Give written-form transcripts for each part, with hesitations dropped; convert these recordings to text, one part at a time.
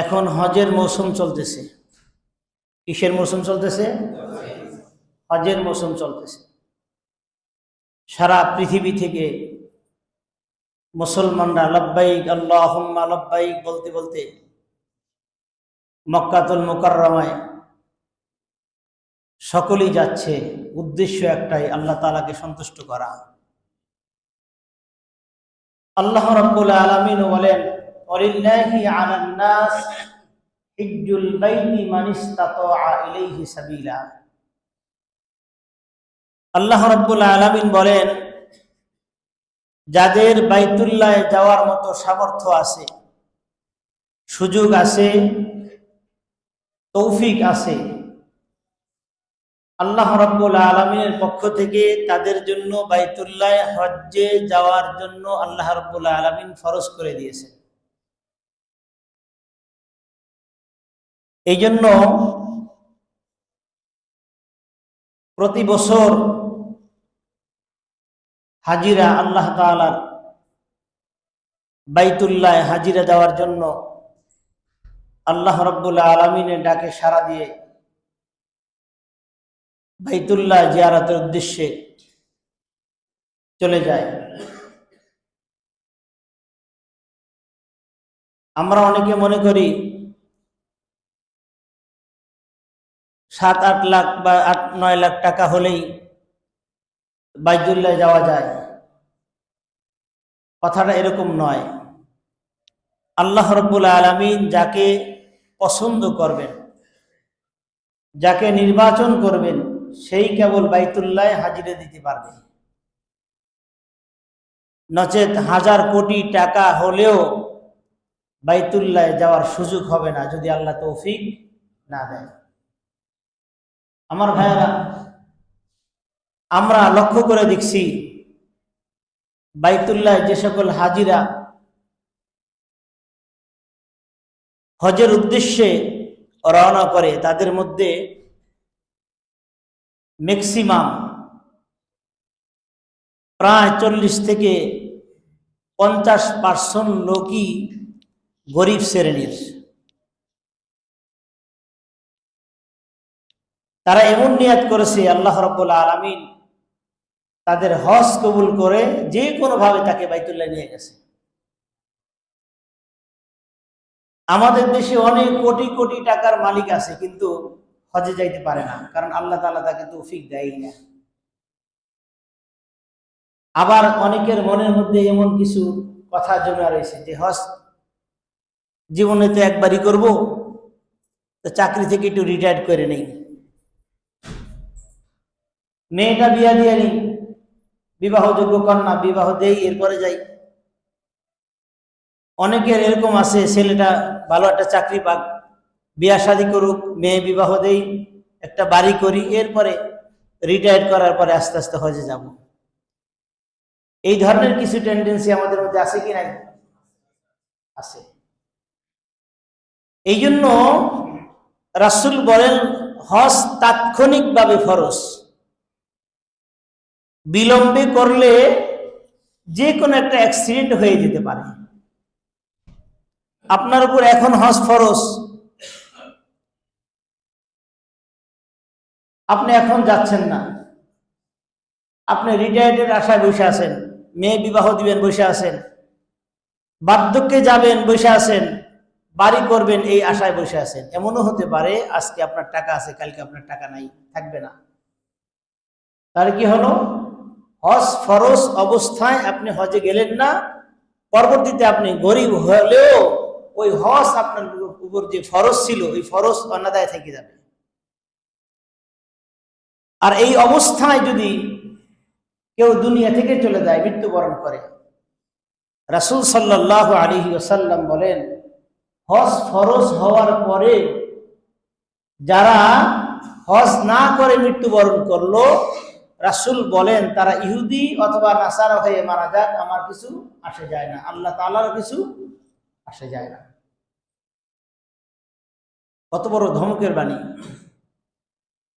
এখন হজের মৌসুম চলতেছে। কিসের মৌসুম চলতেছে? হজের মৌসুম চলতেছে। সারা পৃথিবী থেকে মুসলমানরা লব্বাইক আল্লাহুম্মা লব্বাইক বলতে বলতে মক্কাতুল মুকাররমায় সকলেই যাচ্ছে। উদ্দেশ্য একটাই, আল্লাহ তাআলাকে সন্তুষ্ট করা। আল্লাহ রাব্বুল আলামিন বলেন, ওয়ালিল্লাহি আলান নাস হিজ্জুল বাইতি মান ইসতাতাআ ইলাইহি সাবিলা। আল্লাহ রাব্বুল আলামিন বলেন, যাদের বাইতুল্লাহে যাওয়ার মতো সামর্থ্য আছে, সুযোগ আছে, তৌফিক আছে, আল্লাহ রাব্বুল আলামিনের পক্ষ থেকে তাদের জন্য বাইতুল্লাহে হজ্জে যাওয়ার জন্য আল্লাহ রাব্বুল আলামিন ফরজ করে দিয়েছেন। এই জন্য প্রতি বছর হাজিরা আল্লাহ তাআলার বাইতুল্লাহে হাজিরা দেওয়ার জন্য আল্লাহ রাব্বুল আলামিনের ডাকে সাড়া দিয়ে বাইতুল্লাহ জিয়ারতের উদ্দেশ্যে চলে যায়। আমরা অনেকে মনে করি 7-8 লাখ বা 8-9 লাখ টাকা হলেই বাইতুল্লাহ যাওয়া যায়। কথাটা এরকম নয়। আল্লাহ রাব্বুল আলামিন যাকে পছন্দ করবেন, যাকে নির্বাচন করবেন, সেই কেবল বাইতুল্লাহে হাজিরা দিতে পারবে। নচেত 1000 কোটি টাকা হলেও বাইতুল্লাহে যাওয়ার সুযোগ হবে না, যদি আল্লাহ তৌফিক না দেয়। আমার ভাইয়েরা, আমরা লক্ষ্য করে দেখছি বাইতুল্লাহে যে সকল হাজিরা হজের উদ্দেশ্যে রওনা করে, তাদের মধ্যে ম্যাক্সিমাম প্রায় 40 থেকে 50% লোকই গরিব শ্রেণীর। তারা এমন নিয়াত করেছে, আল্লাহ রাব্বুল আলামিন তাদের হজ কবুল করে যে কোনো ভাবে তাকে বাইতুল্লাহ নিয়ে গেছে। আমাদের দেশে অনেক কোটি কোটি টাকার মালিক আছে, কিন্তু হজে যাইতে পারে না, কারণ আল্লাহ তাআলা তাকে তৌফিক দেয় না। আবার অনেকের মনের মধ্যে এমন কিছু কথা জমে রয়েছে যে হজ জীবনে তো একবারই করব, তো চাকরি থেকে একটু রিটায়ার করে নেই, মেয়েটা বিয়া দিয়ে নেই, বিবাহযোগ্য কন্যা বিবাহ দেই, এরপরে যাই। অনেকের এরকম আছে, ছেলেটা ভালো একটা চাকরি পাক, বিয়া শাদী করুক, মেয়ে বিবাহ দেই, একটা বাড়ি করি, এরপরে রিটায়ার করার পরে আস্তে আস্তে হজে যাব। এই ধরনের কিছু টেন্ডেন্সি আমাদের মধ্যে আছে কি নাই? আছে। এই জন্য রাসূল বলেন, হজ তাৎক্ষণিকভাবে ফরজ। বিলম্বে করলে যে কোনো একটা অ্যাক্সিডেন্ট হয়ে যেতে পারে। আপনার উপর এখন হজ ফরজ, আপনি এখন যাচ্ছেন না, আপনি রিটায়ার্ডের আশায় বসে আছেন, মেয়ে বিবাহ দিবেন বসে আছেন, বার্ধক্যে যাবেন বসে আছেন, বাড়ি করবেন এই আশায় বসে আছেন। এমনও হতে পারে আজকে আপনার টাকা আছে, কালকে আপনার টাকা নাই, থাকবে না। তাহলে কি হলো? হজ ফরজ অবস্থায় আপনি হজে গেলেন না, পরবর্তীতে আপনি গরিব হলেও ওই হজ আপনার উপর যে ফরজ ছিল, ওই ফরজ অনাদায় থেকে যাবে। আর এই অবস্থায় যদি কেউ দুনিয়া থেকে চলে যায়, মৃত্যুবরণ করে, রাসূল সাল্লাল্লাহু আলাইহি ওয়াসাল্লাম বলেন, হজ ফরজ হওয়ার পরে যারা হজ না করে মৃত্যুবরণ করলো, রাসূল বলেন তারা ইহুদি অথবা নাসারা হয়ে মারা যাক, আমার কিছু আসে যায় না, আল্লাহ তাআলার কিছু আসে যায় না। কত বড় ধমকের বাণী!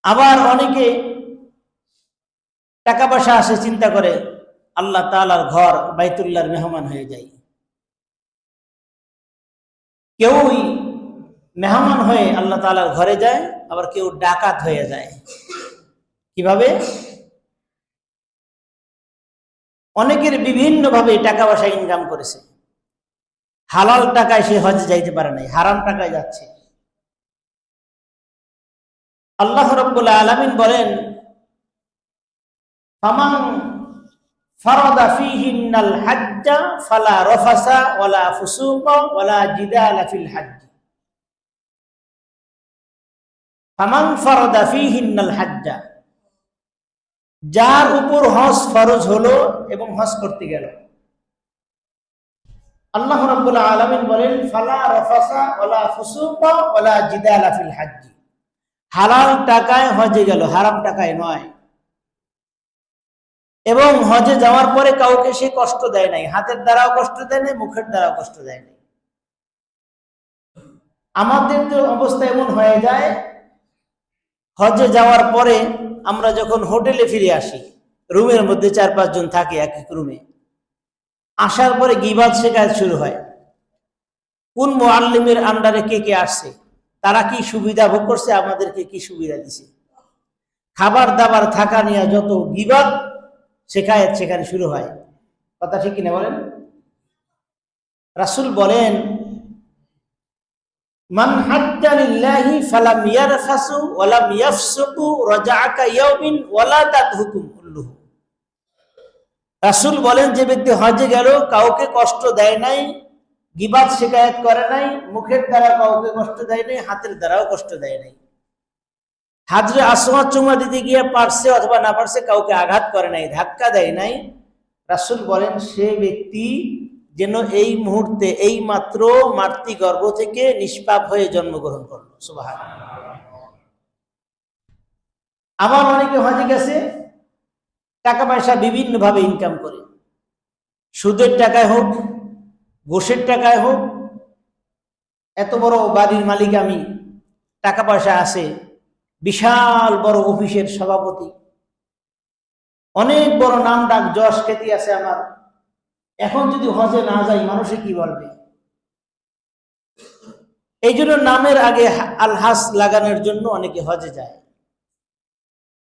আবার অনেকে টাকা পয়সা আসে, চিন্তা করে আল্লাহ তাআলার ঘর বাইতুল্লাহর মেহমান হয়ে যায়। কেউই মেহমান হয়ে আল্লাহ তাআলার ঘরে যায়, আবার কেউ ডাকাত হয়ে যায়। কিভাবে? অনেকের বিভিন্ন ভাবে টাকা পয়সা ইনকাম করেছে, হালাল টাকায় সে হজে যাইতে পারে নাই, হারাম টাকায় যাচ্ছে। আল্লাহ রাব্বুল আলামিন বলেন, ফামান ফারাদা ফীহিন্নাল হাজ্জা ফালা রাফাসা ওয়ালা ফুসুকা ওয়ালা জিদালা ফিল হজ্জ। ফামান ফারাদা ফীহিন্নাল হাজ্জা, যার উপর হজ ফরজ হলো এবং হজ করতে গেল, আল্লাহ রাব্বুল আলামিন বলেন ফালা রাফাসা ওয়ালা ফুসুকা ওয়ালা জিদালা ফিল হজ্জ। হালাল টাকায় হজে গেল, হারাম টাকায় নয়। এবং হজে যাওয়ার পরে কাউকে সে কষ্ট দেয় নাই, হাতের দ্বারাও কষ্ট দেয় নাই, মুখের দ্বারাও কষ্ট দেয় নাই। আমাদের তো অবস্থা এমন হয়ে যায়, হজে যাওয়ার পরে আমরা যখন হোটেলে ফিরে আসি, রুমের মধ্যে 4-5 জন থাকে এক এক রুমে, আসার পরে গীবাত শেখায়ত শুরু হয়। কোন মুআল্লিমের আন্ডারে কে কে আসছে, তারা কি সুবিধা ভোগ করছে, আমাদেরকে কি সুবিধা দিছে, খাবার দাবার থাকা নিয়ে যত গীবাত শেখায়ত সেখানে শুরু হয়। কথা ঠিক কিনা বলেন? রাসূল বলেন, মান হাজ্জা লিল্লাহি ফালাম ইয়ারফাসু ওয়ালাম ইয়াফসুকু রাজাআকা ইয়াউমিন ওয়ালা তাদহুকুম কুল্লুহু। রাসূল বলেন, যে ব্যক্তি হজে গেল, কাউকে কষ্ট দেয় নাই, গীবাত শিকায়ত করে নাই, মুখের দ্বারা কাউকে কষ্ট দেয় নাই, হাতের দ্বারাও কষ্ট দেয় নাই, হাজরে আসওয়াদ চুমা দিতে গিয়ে পারছে অথবা না পারছে কাউকে আঘাত করে নাই, ধাক্কা দেয় নাই। রাসূল বলেন, সে ব্যক্তি যেন এই মুহূর্তে এই মাত্র মাতৃগর্ভ থেকে নিষ্পাপ হয়ে জন্মগ্রহণ করলো। সুবহানাল্লাহ। আবার অনেকে হজে গেছে, টাকা পয়সা বিভিন্ন ভাবে ইনকাম করে, সুদের টাকায় হোক, ঘুষের টাকায় হোক। এত বড় বাড়ির মালিক আমি, টাকা পয়সা আছে, বিশাল বড় অফিসের সভাপতি, অনেক বড় নাম ডাক যশ খ্যাতি আছে আমার, এখন যদি হজে না যাই মানুষে কি বলবে? এই জন্য নামের আগে আলহাস লাগানোর জন্য অনেকে হজে যায়।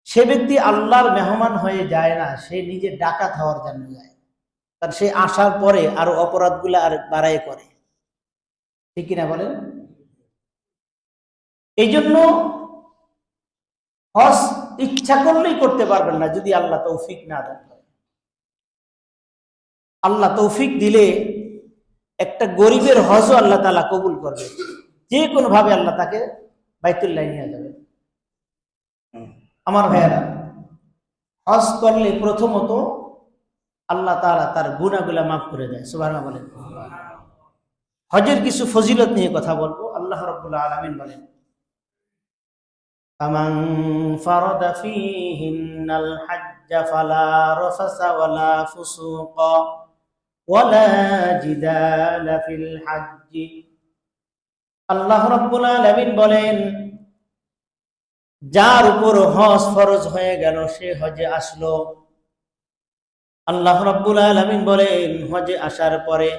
সে ব্যক্তি আল্লাহর মেহমান হয়ে যায় না, সে নিজে ডাকাত হওয়ার জন্য যায়। কারণ সে আসার পরে আরো অপরাধগুলো আর বাড়াই করে। ঠিক কিনা বলেন? এই জন্য হজ ইচ্ছা করলেই করতে পারবেন না যদি আল্লাহ তৌফিক না দেন। আল্লাহ তৌফিক দিলে একটা গরিবের হজও আল্লাহ তাআলা কবুল করবে, যে কোনো ভাবে আল্লাহ তাকে বাইতুল্লাহ নিয়ে যাবে। আমার ভাইয়েরা, হজ করলে প্রথমত আল্লাহ তাআলা তার গুনাহগুলো মাফ করে দেয়। সুবহানাল্লাহ বলেন। হজের কিছু ফজিলত নিয়ে কথা বলবো। আল্লাহ রাব্বুল আলামিন বলেন, ফামান ফারাদা ফীহিন্নাল হাজ্জা ফালা রাফাসা ওয়ালা ফুসুকা ওয়ালা জিদালা ফিল হজ্জ। আল্লাহ রাব্বুল আলামিন বলেন, যার উপর হজ ফরজ হয়ে গেল সে হজে আসলো। আল্লাহ রাব্বুল আলামিন বলেন, হজে আসার পরে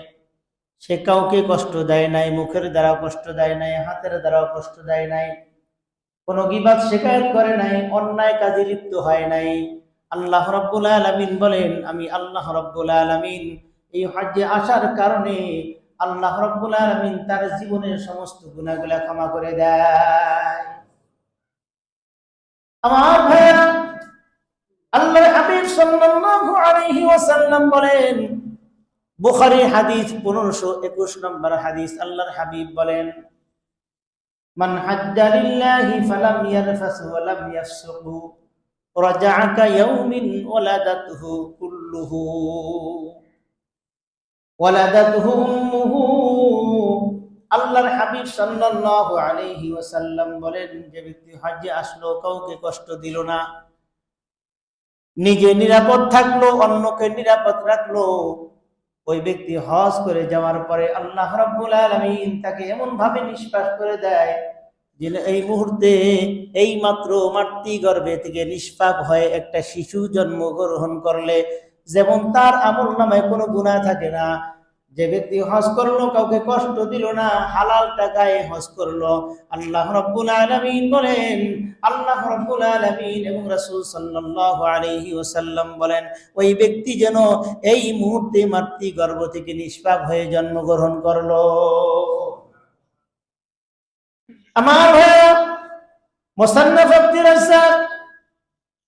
সে কাউকে কষ্ট দেয় নাই, মুখের দ্বারা কষ্ট দেয় নাই, হাতের দ্বারাও কষ্ট দেয় নাই, কোনো গীবাত শিকায়ত করে নাই, অন্যায় কাজে লিপ্ত হয় নাই। আল্লাহ রাব্বুল আলামিন বলেন, আমি আল্লাহ রাব্বুল আলামিন এই হজ্জে আসার কারণে আল্লাহ রাব্বুল আলামিন তার জীবনের সমস্ত গুনাহগুলো ক্ষমা করে দেয়। আমার ভাইরা, আল্লাহর হাবিব সাল্লাল্লাহু আলাইহি ওয়াসাল্লাম বলেন, বুখারী হাদিস 1521 নম্বর হাদিস, আল্লাহর হাবিব বলেন, মান হাজ্জা লিল্লাহি ফালাম ইয়ারফাস ওয়া লাম ইয়াফসুকু রাজাআকা ইয়াউমিন ওয়ালাদাতহু কুল্লুহু ওয়ালাদাতহু উম্মুহু। আল্লাহর হাবিব সাল্লাল্লাহু আলাইহি ওয়াসাল্লাম বলেন, যে ব্যক্তি হজ্জে আসলো, কাউকে কষ্ট দিল না, নিজে নিরাপদ থাকলো, অন্যকে নিরাপদ রাখলো, ওই ব্যক্তি হজ করে যাওয়ার পরে আল্লাহ রাব্বুল আলামিন তাকে এমন ভাবে নিষ্পাপ করে দেয় যে এই মুহূর্তে এই মাত্র মাতৃগর্ভে থেকে নিষ্পাপ হয়ে একটা শিশু জন্মগ্রহণ করলে যেমন তার আমলনামায় কোনো গুনাহ থাকে না, যে ব্যক্তি হজ করলো কাউকে কষ্ট দিল না, হালাল টাকায় হজ করলো, আল্লাহ রাব্বুল আলামিন বলেন, আল্লাহ রাব্বুল আলামিন এবং রাসূল সাল্লাল্লাহু আলাইহি ওয়াসাল্লাম বলেন, ওই ব্যক্তি যেন এই মুহূর্তে মাতৃগর্ভ থেকে নিষ্পাপ হয়ে জন্মগ্রহণ করলো। আমার ভাইয়া, মুসান্নাফ আব্দুর রাজ্জাক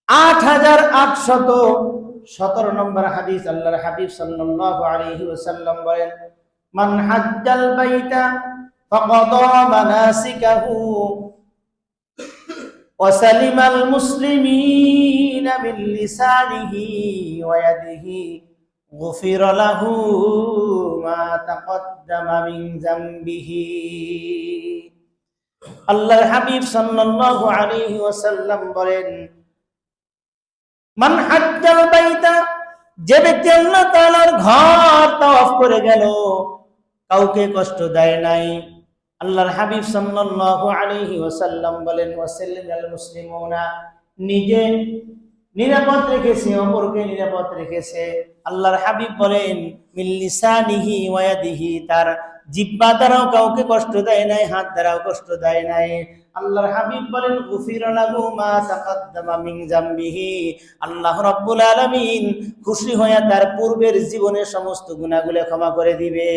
8817 নম্বর হাদিস, আল্লাহর হাবিব সাল্লাল্লাহু আলাইহি ওয়াসাল্লাম বলেন, মান হাজ্জাল বাইতা ফাকাদা মানাসিকাহু ওয়া সালিমাল মুসলিমিনা মিন লিসানিহি ওয়া ইয়াদিহি গুফিরা লাহু মা তাকদ্দামা মিন যামবিহি। আল্লাহর হাবিব সাল্লাল্লাহু আলাইহি ওয়াসাল্লাম বলেন, মান হাজ্জাল বাইতা, যে ব্যক্তি আল্লাহ তাআলার ঘর তাওয়াফ করে গেল, কাউকে কষ্ট দেয় নাই, আল্লাহর হাবিব সাল্লাল্লাহু আলাইহি ওয়াসাল্লাম বলেন, ওয়াসাল্লাল মুসলিমুনা, নিজে নিরাপদ রেখেছে, অপরকে নিরাপদ রেখেছে। আল্লাহর হাবিব বলেন, মিন লিসানিহি ওয়া ইয়াদিহি, তার জিহ্বা দ্বারাও কাউকে কষ্ট দেয় নাই, হাত দ্বারাও কষ্ট দেয় নাই। আল্লাহর হাবিব বলেন, গুফিরা লাহু মা তাকাদ্দামা মিন যামবিহি, আল্লাহ রাব্বুল আলামিন খুশি হয়ে তার পূর্বের জীবনের সমস্ত গুনাহগুলো ক্ষমা করে দিবে।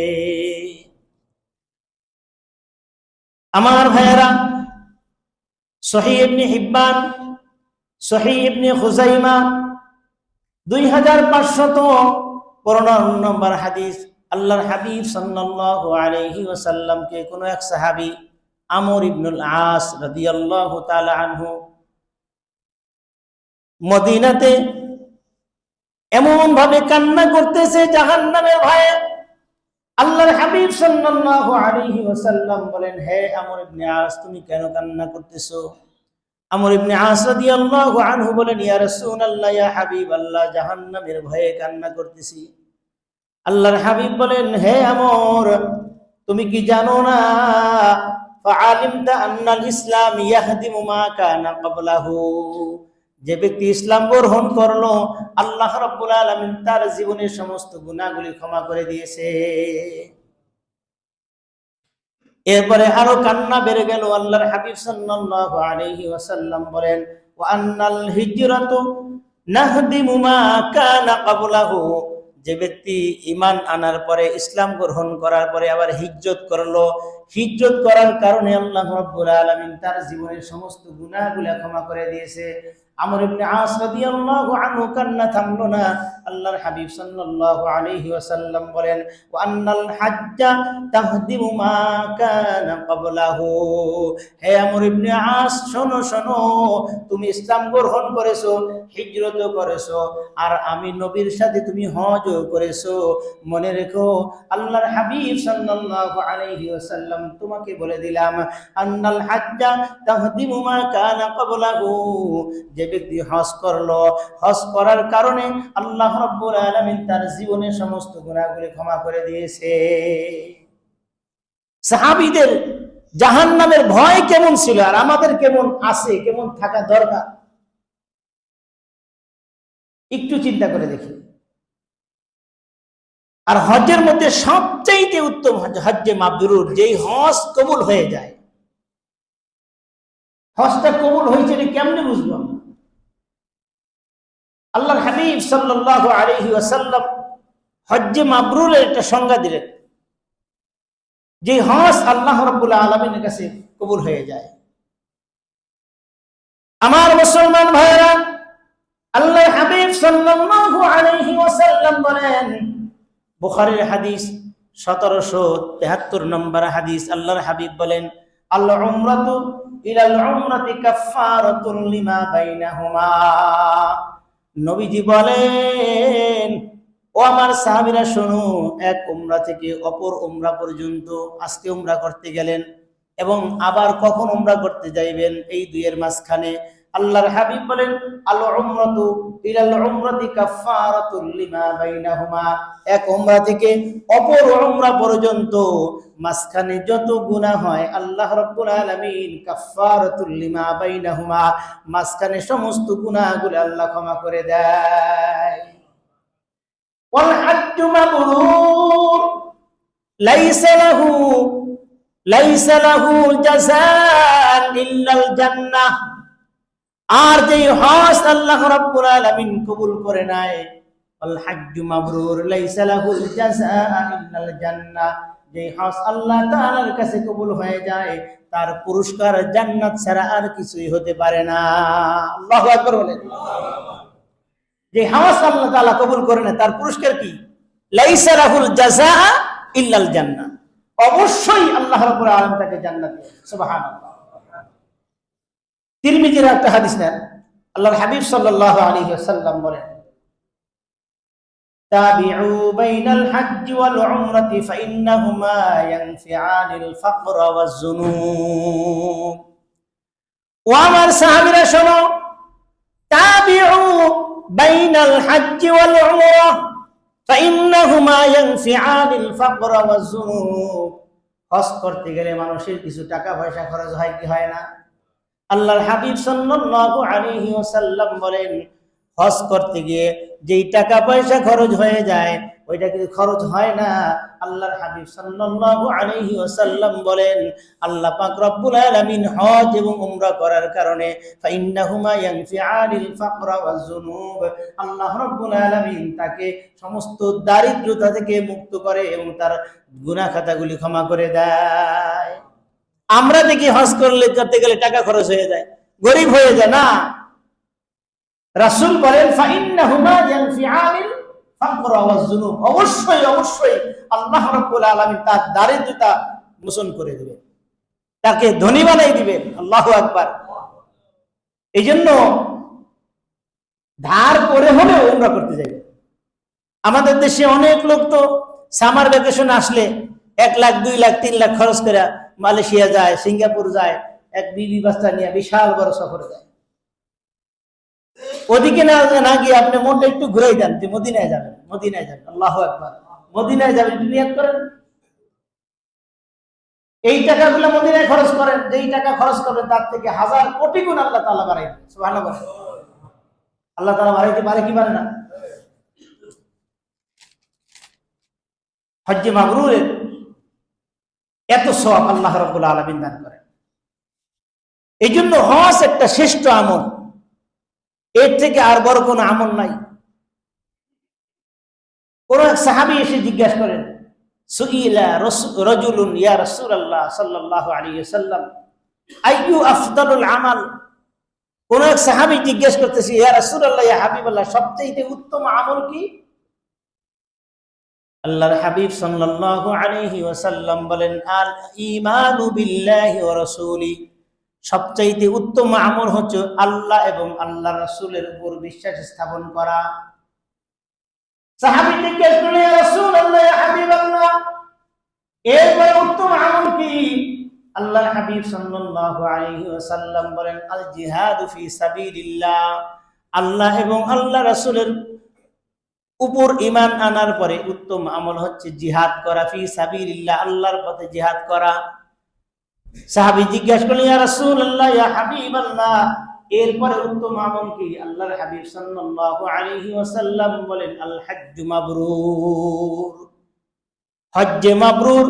আমার ভাইয়েরা, সহিহ ইবনে হিব্বান, সহিহ ইবনে খুজাইমা 2515 নম্বর হাদিস, আল্লাহর হাবিব সাল্লাল্লাহু আলাইহি ওয়াসাল্লামকে কোন এক সাহাবী আমর ইবনুল আস রাদিয়াল্লাহু তাআলা আনহু মদিনাতে এমন ভাবে কান্না করতেছে জাহান্নামের ভয়ে। আল্লাহর হাবিব সাল্লাল্লাহু আলাইহি ওয়াসাল্লাম বলেন, হে আমর ইবনে আস, তুমি কেন কান্না করতেছো? আমর ইবনে আস রাদিয়াল্লাহু আনহু বলেন, ইয়া রাসূলুল্লাহ, ইয়া হাবিবাল্লাহ, জাহান্নামের ভয়ে কান্না করতেছি। আল্লাহর হাবিব বলেন, হে আমর, তুমি কি জানো না, ফাআলিমতা আন্নাল ইসলাম ইয়াহদিমু মা কানা ক্বাবলাহু, যে ব্যক্তি ইসলাম গ্রহণ করলো, আল্লাহ রাব্বুল আলামিন তার জীবনের সমস্ত গুনাহগুলি ক্ষমা করে দিয়েছে। এরপরে আরো কান্না বেড়ে গেল। আল্লাহর হাবিব সাল্লাল্লাহু আলাইহি ওয়াসাল্লাম বলেন, ওয়া আন্নাল হিজরাতু নাহদিমু মা কানা ক্বাবলাহু, যে ব্যক্তি ঈমান আনার পরে, ইসলাম গ্রহণ করার পরে আবার হিজরত করলো, হিজরত করার কারণে আল্লাহ রাব্বুল আলামিন তার জীবনের সমস্ত গুনাহগুলো ক্ষমা করে দিয়েছে। আমর ইবনে আস রাদিয়াল্লাহু আনহু কান্না থামলো না। আল্লাহর হাবিব সাল্লাল্লাহু আলাইহি ওয়াসাল্লাম বলেন, ওয়া আন্নাল হাজ্জা তাহদিমু মা কানা ক্বাবলাহু, হে আমর ইবনে আস, শোনো শোনো, তুমি ইসলাম গ্রহণ করেছো, হিজরত করেছো, আর আমি নবীর সাথে তুমি হজও করেছো। মনে রেখো, আল্লাহর হাবিব সাল্লাল্লাহু আলাইহি ওয়াসাল্লাম তোমাকে বলে দিলাম, আন্নাল হাজ্জা তাহদিমু মা কানা ক্বাবলাহু, যে ব্যক্তি হজ করলো, হজ করার কারণে আল্লাহ রাব্বুল আলামিন তার জীবনের সমস্ত গুনাহগুলি ক্ষমা করে দিয়েছে। সাহাবীদের জাহান্নামের ভয় কেমন ছিল, আর আমাদের কেমন আছে, কেমন থাকা দরকার, একটু চিন্তা করে দেখি। আর হজের মধ্যে সবচাইতে উত্তম হজ্জে মাবরুর, যেই হজ কবুল হয়ে যায়। হজটা কবুল হয়েছে এটা কেমনে বুঝবো? আল্লাহর হাবিব সাল্লাল্লাহু আলাইহি ওয়াসাল্লাম হজ্জে মাবরুরের একটা সংজ্ঞা দিলেন, যে হজ আল্লাহ রাব্বুল আলামিনের কাছে কবুল হয়ে যায়। আমার মুসলমান ভাইরা, আল্লাহর হাবিব সাল্লাল্লাহু আলাইহি ওয়াসাল্লাম বলেন, বুখারীর হাদিস 1773 নম্বর হাদিস, আল্লাহর হাবিব বলেন, আল উমরাতু ইলাল উমরাতি কাফফারাতুন লিমা বাইনাহুমা। নবীজি বলেন, ও আমার সাহাবীরা শোনো, এক উমরা থেকে অপর উমরা পর্যন্ত, আজকে উমরা করতে গেলেন এবং আবার কখন উমরা করতে যাইবেন, এই দুইয়ের মাঝখানে আল্লাহর হাবিব বলেন, আল উমরাতু ইলাল উমরাতি কাফফারাতুল লিমা বাইনাহুমা, এক উমরা থেকে অপর উমরা পর্যন্ত মাঝখানে যত গুনাহ হয়, আল্লাহ রাব্বুল আলামিন কাফফারাতুল লিমা বাইনাহুমা, মাঝখানে সমস্ত গুনাহগুলো আল্লাহ ক্ষমা করে দেয়। ওয়াল হাজ্জু মাবরুর, লাইসা লাহু লাইসা লাহু জাযাআন ইল্লাল জান্নাহ। আর যেই হজ আল্লাহ রাব্বুল আলামিন কবুল করে নাই, আল হাজ্জু মাবরুর লাইসা লাহুল জাযাআ ইল্লাল জান্নাহ, যে হজ আল্লাহ তাআলার কাছে কবুল হয়ে যায় তার পুরস্কার জান্নাত ছাড়া আর কিছুই হতে পারে না। আল্লাহু আকবার বলেন। যে হজ আল্লাহ তাআলা কবুল করে না তার পুরস্কার কি? লাইসা লাহুল জাযাআ ইল্লাল জান্নাহ, অবশ্যই আল্লাহ রাব্বুল আলামিন তাকে জান্নাত দিবেন। সুবহানাল্লাহ। তিরমিজির একটা হাদিস নেন, আল্লাহর হাবিব সাল্লাল্লাহু আলাইহি ওয়াসাল্লাম বলেন, তাবিউ বাইনাল হজ্জ ওয়াল উমরাতি ফাইন্নাহুমা ইয়ানফিআনিল ফাকর ওয়াজ যুনুব। ও আমার সাহাবীরা শোনো, তাবিউ বাইনাল হজ্জ ওয়াল উমরা ফাইন্নাহুমা ইয়ানফিআনিল ফাকর ওয়াজ যুনুব। হজ করতে গেলে মানুষের কিছু টাকা পয়সা খরচ হয় কি হয় না? আল্লাহর হাবিব সাল্লাল্লাহু আলাইহি ওয়াসাল্লাম বলেন, হজ করতে গিয়ে যেই টাকা পয়সা খরচ হয়ে যায় ওইটা কিন্তু খরচ হয় না। আল্লাহর হাবিব সাল্লাল্লাহু আলাইহি ওয়াসাল্লাম বলেন, আল্লাহ পাক রব্বুল আলামিন হজ এবং উমরা করার কারণে ফাইন্নাহুমা ইয়ানফিআনিল ফাকরা ওয়াজ যুনুব, আল্লাহ রব্বুল আলামিন তাকে সমস্ত দারিদ্রতা থেকে মুক্ত করে এবং তার গুনাহ খাতাগুলি ক্ষমা করে দেয়। আমরা দেখি হজ করতে গেলে টাকা খরচ হয়ে যায়, গরিব হয়ে যায় না। রাসূল বলেন ফাইন্নাহুমা ইয়ানফিআনিল ফাকর ওয়াজ যুনুব, অবশ্যই অবশ্যই আল্লাহ রাব্বুল আলামিন তার দারিদ্রতা মোচন করে দিবেন, তাকে ধনী বানাই দিবেন। আল্লাহু আকবার। এইজন্য ধার করে হলেও উমরা করতে যাবে। আমাদের দেশে অনেক লোক তো সামার ভ্যাকেশন আসলে 1 লাখ 2 লাখ 3 লাখ খরচ করে মালয়েশিয়া যায়, সিঙ্গাপুর যায়, এক বিবি বাচ্চা নিয়ে বিশাল বড় সফরে যায়। ওদিকে না গিয়ে আপনি মনটা একটু ঘুরাই দেন যে মদিনায় যাবেন, মদিনায় যাবেন। আল্লাহু আকবার। মদিনায় যাবেন, নিয়ত করেন, এই টাকাগুলো মদিনায় খরচ করেন, যেই টাকা খরচ করবেন তার থেকে 1000 কোটি গুণ আল্লাহ তাআলা বাড়াই দেন। সুবহানাল্লাহ। আল্লাহ তাআলা বাড়াইতে পারে কি পারে না? হজ্জে মাবরুরের এত সওয়াব আল্লাহ রাব্বুল আলামিন দান করেন। এই জন্য হজ একটা শ্রেষ্ঠ আমল, এর থেকে আর বড় কোনো আমল নাই। কোন এক সাহাবী এসে জিজ্ঞাসা করেন, সুইলা রাজুলুন ইয়া রাসূলুল্লাহ সাল্লাল্লাহু আলাইহি ওয়াসাল্লাম আইয়ু আফদালুল আমাল। কোন এক সাহাবী জিজ্ঞেস করতেছে, ইয়া রাসূলুল্লাহ, ইয়া হাবিবাল্লাহ, সবচেয়ে উত্তম আমল কি? আল্লাহর হাবিব সাল্লাল্লাহু আলাইহি ওয়াসাল্লাম বলেন, আল ঈমানু বিল্লাহি ওয়া রাসূলি, সবচেয়ে উত্তম আমল হচ্ছে আল্লাহ এবং আল্লাহর রাসূলের উপর বিশ্বাস স্থাপন করা। সাহাবী জিজ্ঞেস করলেন, ইয়া রাসূলুল্লাহ, ইয়া হাবিবাল্লাহ, এরপরে উত্তম আমল কি? আল্লাহর হাবিব সাল্লাল্লাহু আলাইহি ওয়াসাল্লাম বলেন, আল জিহাদু ফি সাবিলিল্লাহ, আল্লাহ এবং আল্লাহ রাসূলের উপর ঈমান আনার পরে উত্তম আমল হচ্ছে জিহাদ করা, ফি সাবিলিল্লাহ, আল্লাহর পথে জিহাদ করা। সাহাবী জিজ্ঞাসা করলেন, ইয়া রাসূলুল্লাহ, ইয়া হাবিবাল্লাহ, এরপরে উত্তম আমল কি? আল্লাহর হাবিব সাল্লাল্লাহু আলাইহি ওয়াসাল্লাম বলেন, আল হাজ্জু মাবরুর, হজ্জে মাবরুর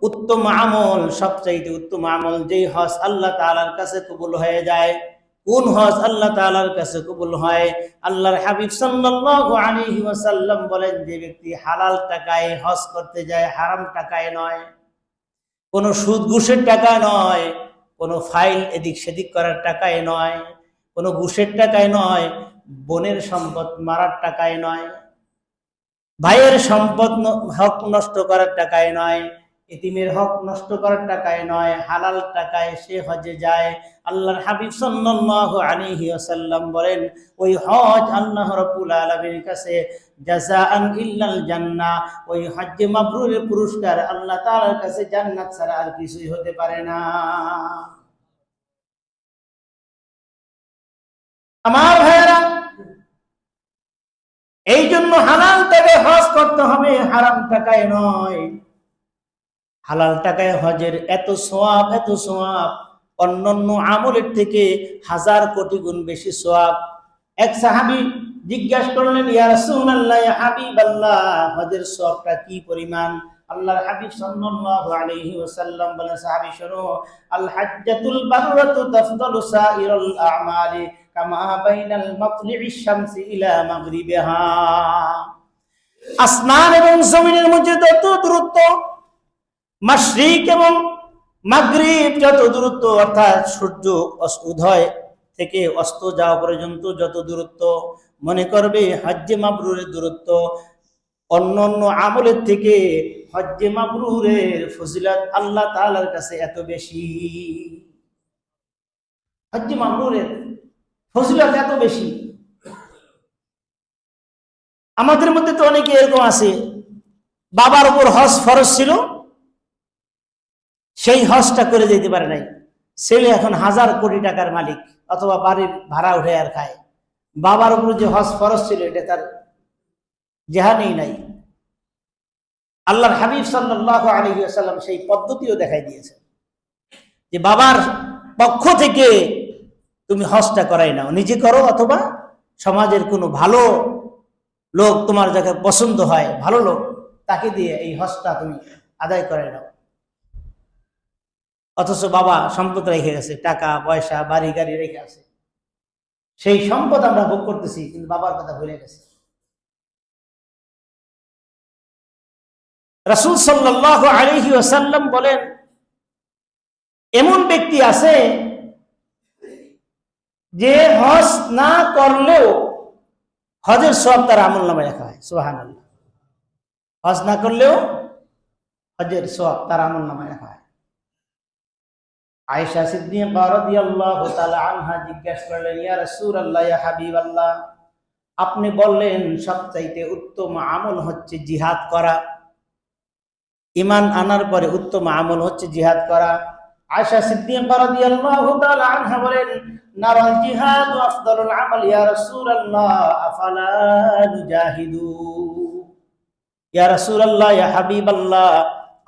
উত্তম আমল, সবচাইতে উত্তম আমল। যেই হজ আল্লাহ তাআলার কাছে কবুল হয়ে যায়। কোন হজ আল্লাহ তাআলার কাছে কবুল হয়? আল্লাহর হাবিব সাল্লাল্লাহু আলাইহি ওয়াসাল্লাম বলেন, যে ব্যক্তি হালাল টাকায় হজ করতে যায়, হারাম টাকায় নয়, কোনো সুদ ঘুষের টাকা নয়, কোনো ফাইল এদিক সেদিক করার টাকায় নয়, কোনো ঘুষের টাকায় নয়, বোনের সম্পদ মারার টাকায় নয়, ভাইয়ের সম্পদ হক নষ্ট করার টাকায় নয়, ইতিমের হক নষ্ট করার টাকায় নয়, হালাল টাকায় সে হজে যায়। আল্লাহর হাবিব সাল্লাল্লাহু আলাইহি ওয়াসাল্লাম বলেন, ওই হজ আল্লাহ রাব্বুল আলামিনের কাছে জাযাআন ইল্লাল জান্নাহ, ওই হজ্জে মাবরুরের পুরস্কার আল্লাহ তাআলার কাছে জান্নাত ছাড়া আর কিছুই হতে পারে না। আমার ভাইয়েরা, এই জন্য হালাল টাকায় হজ করতে হবে, হারাম টাকায় নয়। হালাল টাকায় হজের এত সওয়াব, এত সওয়াব, অন্যান্য আমলের থেকে 1000 কোটি গুণ বেশি সওয়াব। এক সাহাবী জিজ্ঞাসা করলেন, ইয়া রাসূলুল্লাহ, ইয়া হাবিবাল্লাহ, হজের সওয়াবটা কি পরিমাণ? আল্লাহর হাবিব সাল্লাল্লাহু আলাইহি ওয়াসাল্লাম বলেন, সাহাবী শোনো, আল হাজ্জাতুল বাররাতু তাফদালু সাইরাল আ'মালি কামা বাইনাল মাতলি'ইশ শামসি ইলা মাগরিবিহা। আসমান এবং জমিনের মধ্যে যত দূরত্ব, মাশরিক এবং মাগরিব যত দূরত্ব, অর্থাৎ সূর্য উদয় থেকে অস্ত যাওয়া পর্যন্ত যত দূরত্ব, মনে করবে হজ্জে মাবরুরের দূরত্ব অন্য অন্য আমলের থেকে হজ্জে মাবরুরের ফজিলত আল্লাহ তাআলার কাছে এত বেশি। হজ্জে মাবরুরের ফজিলত এত বেশি। আমাদের মধ্যে তো অনেকে এরকম আছে, বাবার উপর হজ ফরজ ছিল, সেই হজটা করে যেতে পারে নাই, ছেলে এখন 1000 কোটি টাকার মালিক, অথবা বাড়ির ভাড়া উঠে আর খায়। বাবার উপর যে হজ ফরজ ছিল এটা তার জেহানেই নাই। আল্লাহর হাবিব সাল্লাল্লাহু আলাইহি ওয়াসাল্লাম সেই পদ্ধতিও দেখাই দিয়েছেন যে বাবার পক্ষ থেকে তুমি হজটা করাই নাও, নিজে করো অথবা সমাজের কোনো ভালো লোক তোমার যাকে পছন্দ হয়, ভালো লোক, তাকে দিয়ে এই হজটা তুমি আদায় করে নাও। অথচ বাবা সম্পদ রেখে গেছে, টাকা পয়সা বাড়ি গাড়ি রেখে আছে, সেই সম্পদ আমরা ভোগ করতেছি, কিন্তু বাবার কথা ভুলে গেছে। রাসূল সাল্লাল্লাহু আলাইহি ওয়াসাল্লাম বলেন, এমন ব্যক্তি আছে যে হজ না করলেও হজের সওয়াব তার আমলনামায় লেখা হয়। সুবহানাল্লাহ। হজ না করলেও হজের সওয়াব তার আমলনামায় লেখা হয়। আয়েশা সিদ্দিকা রাদিয়াল্লাহু তাআলা আনহা জিজ্ঞাসা করলেন, ইয়া রাসূলুল্লাহ, ইয়া হাবিবাল্লাহ, আপনি বললেন সবচাইতে উত্তম আমল হচ্ছে জিহাদ করা, ঈমান আনার পরে উত্তম আমল হচ্ছে জিহাদ করা। আয়েশা সিদ্দিকা রাদিয়াল্লাহু তাআলা আনহা বলেন, নারাল জিহাদু আফদালুল আমাল ইয়া রাসূলুল্লাহ আফালা নুজাহিদু। ইয়া রাসূলুল্লাহ, ইয়া হাবিবাল্লাহ,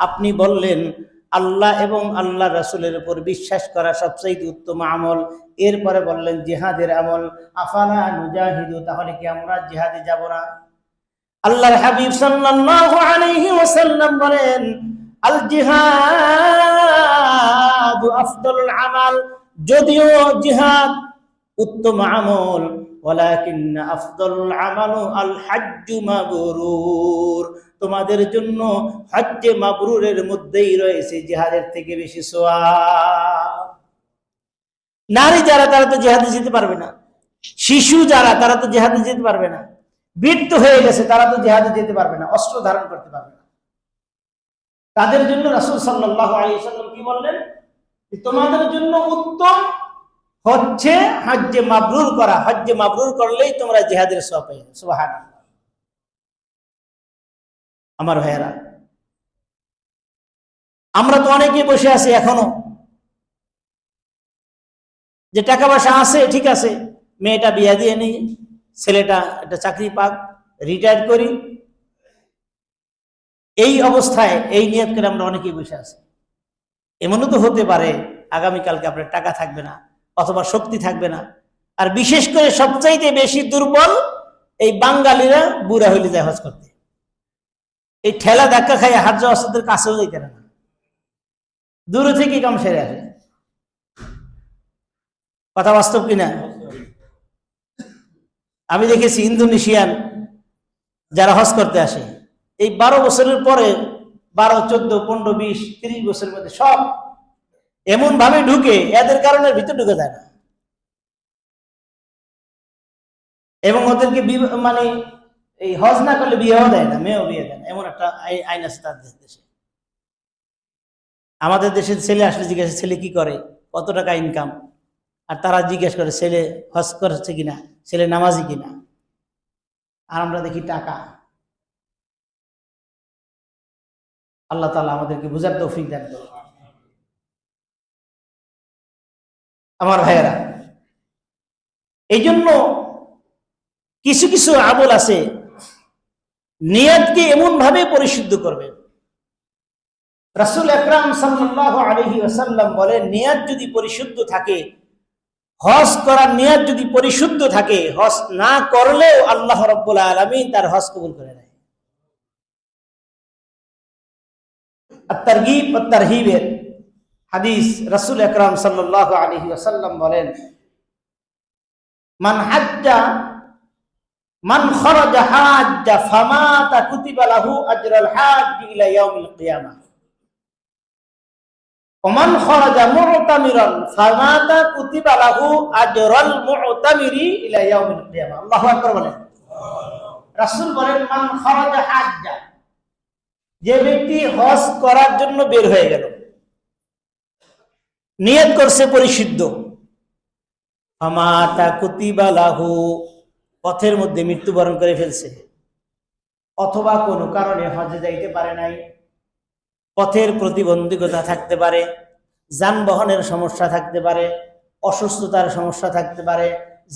আপনি বললেন আল্লাহ এবং আল্লাহ রাসূলের উপর বিশ্বাস করা সবচেয়ে উত্তম আমল, এরপরে বললেন জিহাদের আমল, আফালা নুজাহিদু, তাহলে কি আমরা জিহাদে যাব না? আল্লাহর হাবিব সাল্লাল্লাহু আলাইহি ওয়াসাল্লাম বলেন, আল জিহাদু আফদালুল আমাল, যদিও জিহাদ উত্তম আমল, ওয়ালাকিন আফদালুল আমালু আল হাজ্জু মাবরুর, তোমাদের জন্য হজ্জে মাবরুরের মধ্যেই রয়েছে জিহাদের থেকে বেশি সওয়াব। নারী যারা তারা তো জিহাদে যেতে পারবে না, শিশু যারা তারা তো জিহাদে যেতে পারবে না, বৃদ্ধ হয়ে গেছে তারা তো জিহাদে যেতে পারবে না, অস্ত্র ধারণ করতে পারবে না। তাদের জন্য রাসূল সাল্লাল্লাহু আলাইহি ওয়াসাল্লাম কি বললেন? তোমাদের জন্য উত্তম হচ্ছে হজ্জে মাবরুর করা, হজ্জে মাবরুর করলেই তোমরা জিহাদের সওয়াব পাবে। সুবহানাল্লাহ। আমার ভাইয়েরা, আমরা তো অনেকে বসে আছি এখনো, যে টাকা পয়সা আছে, ঠিক আছে, মেয়েটা বিয়া দিয়ে নেই, ছেলেটা একটা চাকরি পাক, রিটায়ার করি, এই অবস্থায় এই নিয়ত করে আমরা অনেকেই বসে আছি। এমনও তো হতে পারে আগামীকালকে আপনার টাকা থাকবে না অথবা শক্তি থাকবে না। আর বিশেষ করে সবচাইতে বেশি দুর্বল এই বাঙালিরা বুড়া হইলে যায় হজ করতে, এই ঠেলা ধাক্কা খাইয়ে হাজ অস্ত্রের কাছেও যাইতে না, দূরে থেকে কাম সেরে আসে। কথা বাস্তব কিনা? আমি দেখেছি ইন্দোনেশিয়ান যারা হজ করতে আসে, এই 12 বছরের পরে 12, 14, 15, 20, 30 বছরের মধ্যে সব এমন ভাবে ঢুকে, এদের কারণে ভিতরে ঢুকে যায় না, এবং ওদেরকে মানে এই হজ না করলে বিয়েও দেয় না, মেয়েও বিয়ে দেয় না, এমন একটা আইন আছে তাদের দেশে। আমাদের দেশের ছেলে আসলে জিজ্ঞাসা, ছেলে কি করে, কত টাকা ইনকাম, আর তারা জিজ্ঞেস করে ছেলে হজ করছে কিনা, ছেলে নামাজি কিনা, আর আমরা দেখি টাকা। আল্লাহ তাআলা আমাদেরকে বুঝার তৌফিক দান করুন। আমার ভাইয়েরা, এই জন্য কিছু কিছু আমল আছে নিয়তকে এমন ভাবে পরিশুদ্ধ করবে। রাসূল আকরাম সাল্লাল্লাহু আলাইহি ওয়াসাল্লাম বলেন, নিয়ত যদি পরিশুদ্ধ থাকে, হজ করার নিয়ত যদি পরিশুদ্ধ থাকে, হজ না করলেও আল্লাহ রাব্বুল আলামিন তার হজ কবুল করে নেয়। আত-তারগীব ওয়াত তারহীবের হাদিস। রাসূল আকরাম সাল্লাল্লাহু আলাইহি ওয়াসাল্লাম বলেন, মান খারাজা হাজ্জা ফামাতা কুতিবা লাহু আজরুল হাজ্জ ইলা ইয়াউমিল কিয়ামাহ ওয়া মান খারাজা মু'তামিরান ফামাতা কুতিবা লাহু আজরুল মু'তামিরি ইলা ইয়াউমিল কিয়ামাহ। আল্লাহু আকবার বলেন। রাসূল বলেন, মান খারাজা হাজ্জা, যে ব্যক্তি হজ করার জন্য বের হয়ে গেল, নিয়ত করছে পরিশুদ্ধ, ফামাতা কুতিবা লাহু, পথের মধ্যে মৃত্যুবরণ করে ফেলছে, অথবা কোনো কারণে হজে যাইতে পারে নাই, পথের প্রতিবন্ধকতা থাকতে পারে, যানবাহনের সমস্যা থাকতে পারে, অসুস্থতার সমস্যা থাকতে পারে,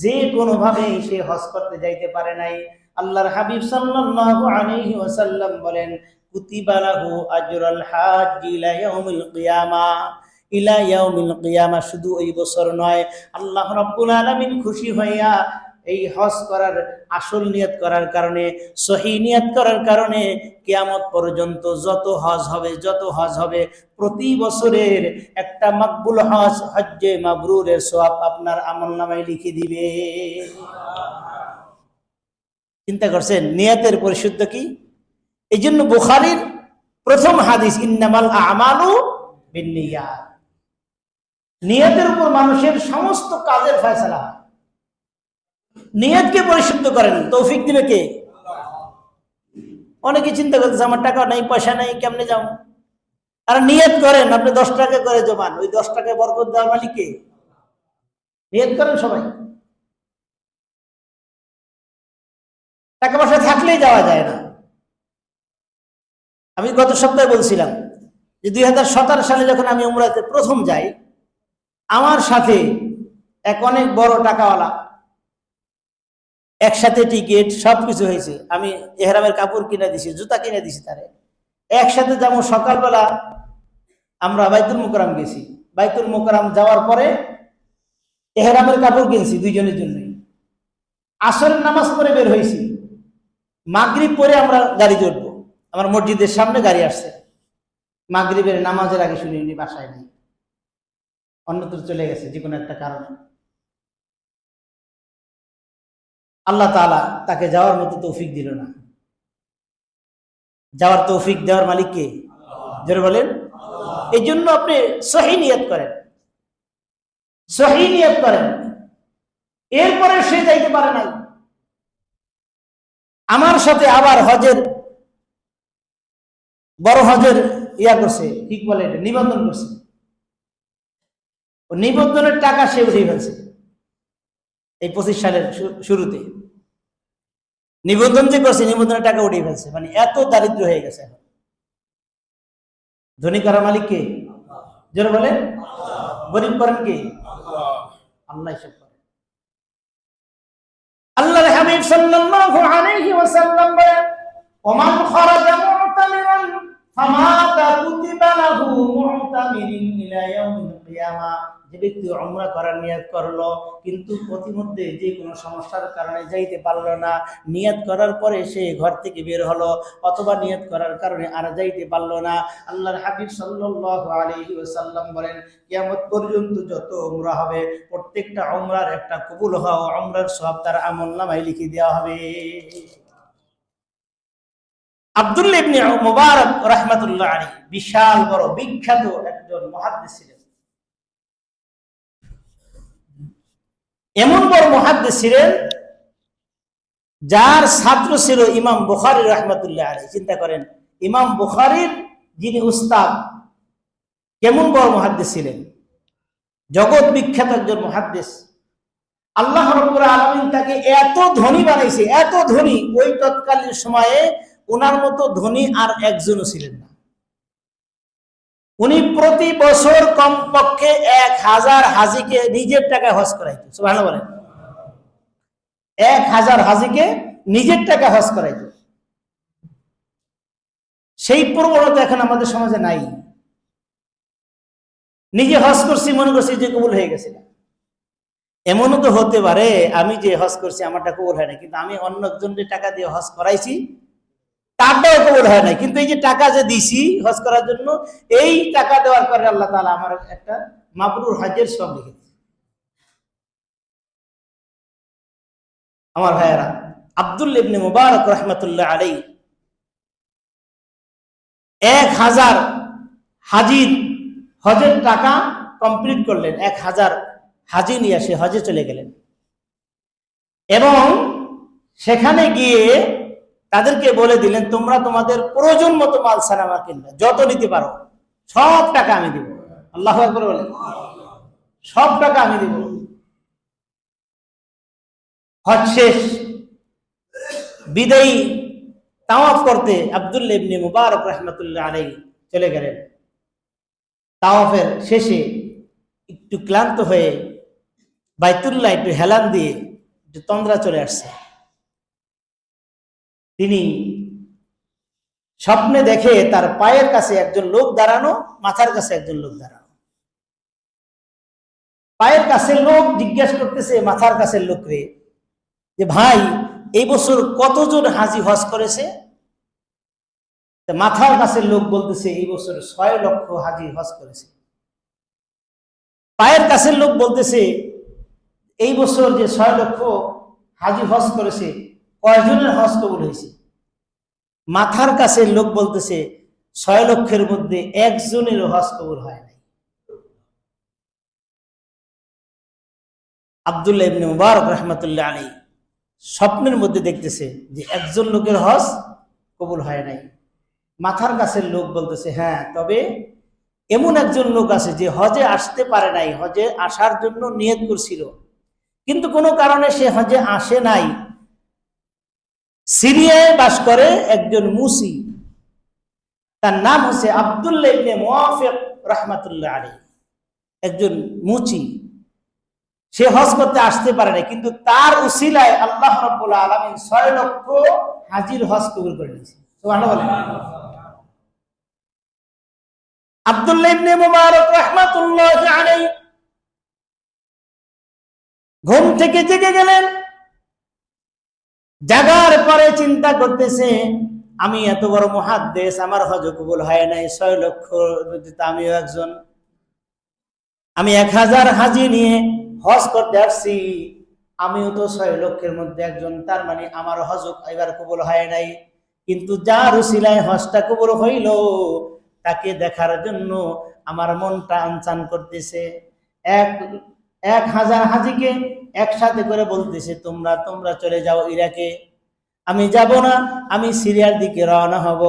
যে কোনোভাবেই সে হজ করতে যাইতে পারে নাই, আল্লাহর হাবিব সাল্লাল্লাহু আলাইহি ওয়াসাল্লাম বলেন, কুতিবা লাহু আজরুল হাজ্জ ইলা ইয়াউমিল কিয়ামাহ, ইলা ইয়াউমিল কিয়ামাহ। শুধু ওই বছর নয়, আল্লাহ রাব্বুল আলামিন খুশি হইয়া এই হজ করার আসল নিয়ত করার কারণে, সহি নিয়ত করার কারণে কিয়ামত পর্যন্ত যত হজ হবে প্রতি বছরের একটা মাকবুল হজ, হজ্জে মাবরুরের সওয়াব আপনার আমলনামায় লিখে দিবে। চিন্তা করছেন নিয়তের পরিশুদ্ধ কি? এই জন্য বুখারীর প্রথম হাদিস, ইন্নামাল আমালু বিন্নিয়াত, নিয়তের উপর মানুষের সমস্ত কাজের ফয়সালা হয়। নিয়তকে পরিশুদ্ধ করেন, তৌফিক দিবে কে? অনেকে চিন্তা করতেছে আমার টাকা নাই, পয়সা নাই, কেমনে যাও? আর নিয়ত করেন, আপনি 10 টাকা করে জমান, ওই 10 টাকায় বরকত দেওয়ার মালিক কে? নিয়ত করেন সবাই। টাকা পয়সা থাকলেই যাওয়া যায় না। আমি গত সপ্তাহে বলছিলাম যে 2017 সালে যখন আমি উমরাতে প্রথম যাই, আমার সাথে এক অনেক বড় টাকাওয়ালা, একসাথে টিকিট সবকিছু হয়েছে, আমি ইহরামের কাপড় কিনে দিছি, জুতা কিনে দিছি, তারে একসাথে যেমন সকালবেলা আমরা বাইতুল মুকাররম গেছি, বাইতুল মুকাররম যাওয়ার পরে ইহরামের কাপড় কিনছি দুইজনের জন্যই, আসরের নামাজ পড়ে বের হয়েছি, মাগরিব পরে আমরা গাড়ি চড়বো, আমার মসজিদের সামনে গাড়ি আসছে, মাগরিবের নামাজের আগে শুনিনি, বাসায় নেই, অন্যত্র চলে গেছে যে কোনো একটা কারণে। আল্লাহ তাআলা তাকে যাওয়ার মতো তৌফিক দিল না। যাওয়ার তৌফিক দেওয়ার মালিক কে? জোরে বলেন। এই জন্য আপনি সহি নিয়ত করেন, সহি নিয়ত করেন, এরপরে সে যাইতে পারে নাই। আমার সাথে আবার হজের বড় হজের করছে, কি বলে এটা, নিবন্ধন করছে। ও নিবন্ধনের টাকা সে উঠে ফেলছে এই 25 সালের শুরুতে। নিবন্ধন যে করছে, নিবন্ধনের টাকা উঠে ফেলছে, মানে এত দারিদ্র হয়ে গেছে। ধনী করার মালিক কে? জোরে বলেন। গরিব করেন কে? আল্লাহ সব করে। আল্লাহর হাবিব সাল্লাল্লাহু আলাইহি ওয়াসাল্লাম বলেন, ওমান খারাজা মু'তামিরান ফামাতা কুতিবা লাহু মু'তামিরিন ইলা ইয়াউমিল কিয়ামাহ। যে ব্যক্তি উমরা করার নিয়ত করলো কিন্তু প্রতিমধ্যে যে কোনো সমস্যার কারণে যাইতে পারলো না, নিয়ত করার পরে সে ঘর থেকে বের হলো, অথবা নিয়ত করার কারণে আর যাইতে পারলো না, আল্লাহর হাবিব সাল্লাল্লাহু আলাইহি ওয়াসাল্লাম বলেন, কিয়ামত পর্যন্ত যত উমরা হবে প্রত্যেকটা উমরার একটা কবুল হওয়া উমরার সওয়াব তার আমলনামায় লিখে দেওয়া হবে। আব্দুল্লাহ ইবনে মুবারক রাহমাতুল্লাহ আলাইহি বিশাল বড় বিখ্যাত একজন মুহাদ্দিস ছিলেন। এমন বড় মুহাদ্দিস ছিলেন যার ছাত্র ছিল ইমাম বুখারী রাহমাতুল্লাহ আলাইহি। চিন্তা করেন, ইমাম বুখারীর যিনি উস্তাদ, কেমন বড় মুহাদ্দিস ছিলেন, জগৎ বিখ্যাত একজন মুহাদ্দিস। আল্লাহ রাব্বুল আলামিন তাকে এত ধনী বানাইছে, এত ধনী, ওই তৎকালীন সময়ে ওনার মতো ধনী আর একজনও ছিলেন না। উনি প্রতি বছর কমপক্ষে 1000 হাজীকে নিজের টাকায় হজ করাইতো। সুবহানাল্লাহ বলেন। 1000 হাজীকে নিজের টাকা হজ করাইতো। সেই প্রবণতা এখন আমাদের সমাজে নাই। নিজে হজ করছি মনে করছি যে কবুল হয়ে গেছে। এমনও তো হতে পারে আমি যে হজ করছি আমারটা কবুল হয় না, কিন্তু আমি অন্য একজনের টাকা দিয়ে হজ করাইছি, তারটাও কবুল হয় নাই, কিন্তু এই যে টাকা যে দিছি হজ করার জন্য, এই টাকা দেওয়ার পরে আল্লাহ তাআলা আমার একটা মাবরুর হজের সব লিখে দিয়েছে। আমার ভাইয়েরা, আব্দুল্লাহ ইবনে মুবারক রাহমাতুল্লাহ আলাইহি 1000 হাজির হজের টাকা কমপ্লিট করলেন। 1000 হাজি নিয়ে সে হজে চলে গেলেন এবং সেখানে গিয়ে তাদেরকে বলে দিলেন, তোমরা তোমাদের প্রয়োজন মতো মাল সালামা কিনবে, যত নিতে পারো, সব টাকা আমি দিব। আল্লাহু আকবার বলেন, সব টাকা আমি দিব। হজ শেষ, বিদায়ী তাওয়াফ করতে আব্দুল্লাহ ইবনে মুবারক রাহমাতুল্লাহ আলাইহি চলে গেলেন। তাওয়াফের শেষে একটু ক্লান্ত হয়ে বাইতুল্লাহ একটু হেলান দিয়ে একটু তন্দ্রা চলে আসছে। তিনি স্বপ্নে দেখে তার পায়ের কাছে একজন লোক দাঁড়ানো, মাথার কাছে একজন লোক দাঁড়ানো। পায়ের কাছে লোক জিজ্ঞাসা করতেছে মাথার কাছে লোকরে যে, ভাই এই বছর কতজন হাজি হজ করেছে? মাথার কাছে লোক বলতেছে এই বছর 6 লক্ষ হাজি হজ করেছে। পায়ের কাছের লোক বলতেছে এই বছর যে 6 লক্ষ হাজি হজ করেছে, কয়জনের হজ কবুল হয়েছে? মাথার কাছে লোক বলতেছে 6 লক্ষের মধ্যে একজনেরও হজ কবুল হয় নাই। আব্দুল্লাহ ইবনে মুবারক রাহমাতুল্লাহ আলাইহি স্বপ্নের মধ্যে দেখতেছে যে একজন লোকের হজ কবুল হয় নাই। মাথার কাছের লোক বলতেছে, হ্যাঁ, তবে এমন একজন লোক আছে যে হজে আসতে পারে নাই, হজে আসার জন্য নিয়ত করছিল, কিন্তু কোনো কারণে সে হজে আসে নাই। সিরিয়ায় বাস করে একজন মুসি, তার নাম হচ্ছে আব্দুল্লাহ ইবনে মুওয়াফিক রাহমাতুল্লাহ আলাইহি, একজন মুচি। সে হজ করতে আসতে পারে না, কিন্তু তার উসিলায় আল্লাহ রাব্বুল আলামিন 6 লক্ষ হাজির হজ কবুল করে নিয়েছে। সুবহানাল্লাহ। আব্দুল্লাহ ইবনে মুবারক রাহমাতুল্লাহ আলাইহি ঘুম থেকে জেগে গেলেন। জাগার পরে চিন্তা করতেছে, আমি এত বড় মুহাদ্দিস, আমার হজ কবুল হয় নাই, 6 লক্ষ আমিও একজন, আমি 1000 হাজি নিয়ে হজ করতে আসছি, আমিও তো 6 লক্ষের মধ্যে একজন, তার মানে আমার হজ এবার কবুল হয় নাই। কিন্তু যার উসিলায় হজটা কবুল হইল, তাকে দেখার জন্য আমার মনটা আনচান করতেছে। 1000 হাজিকে একসাথে করে বলতেছে, তোমরা তোমরা চলে যাও ইরাকে, আমি যাব না, আমি সিরিয়ার দিকে রওনা হব।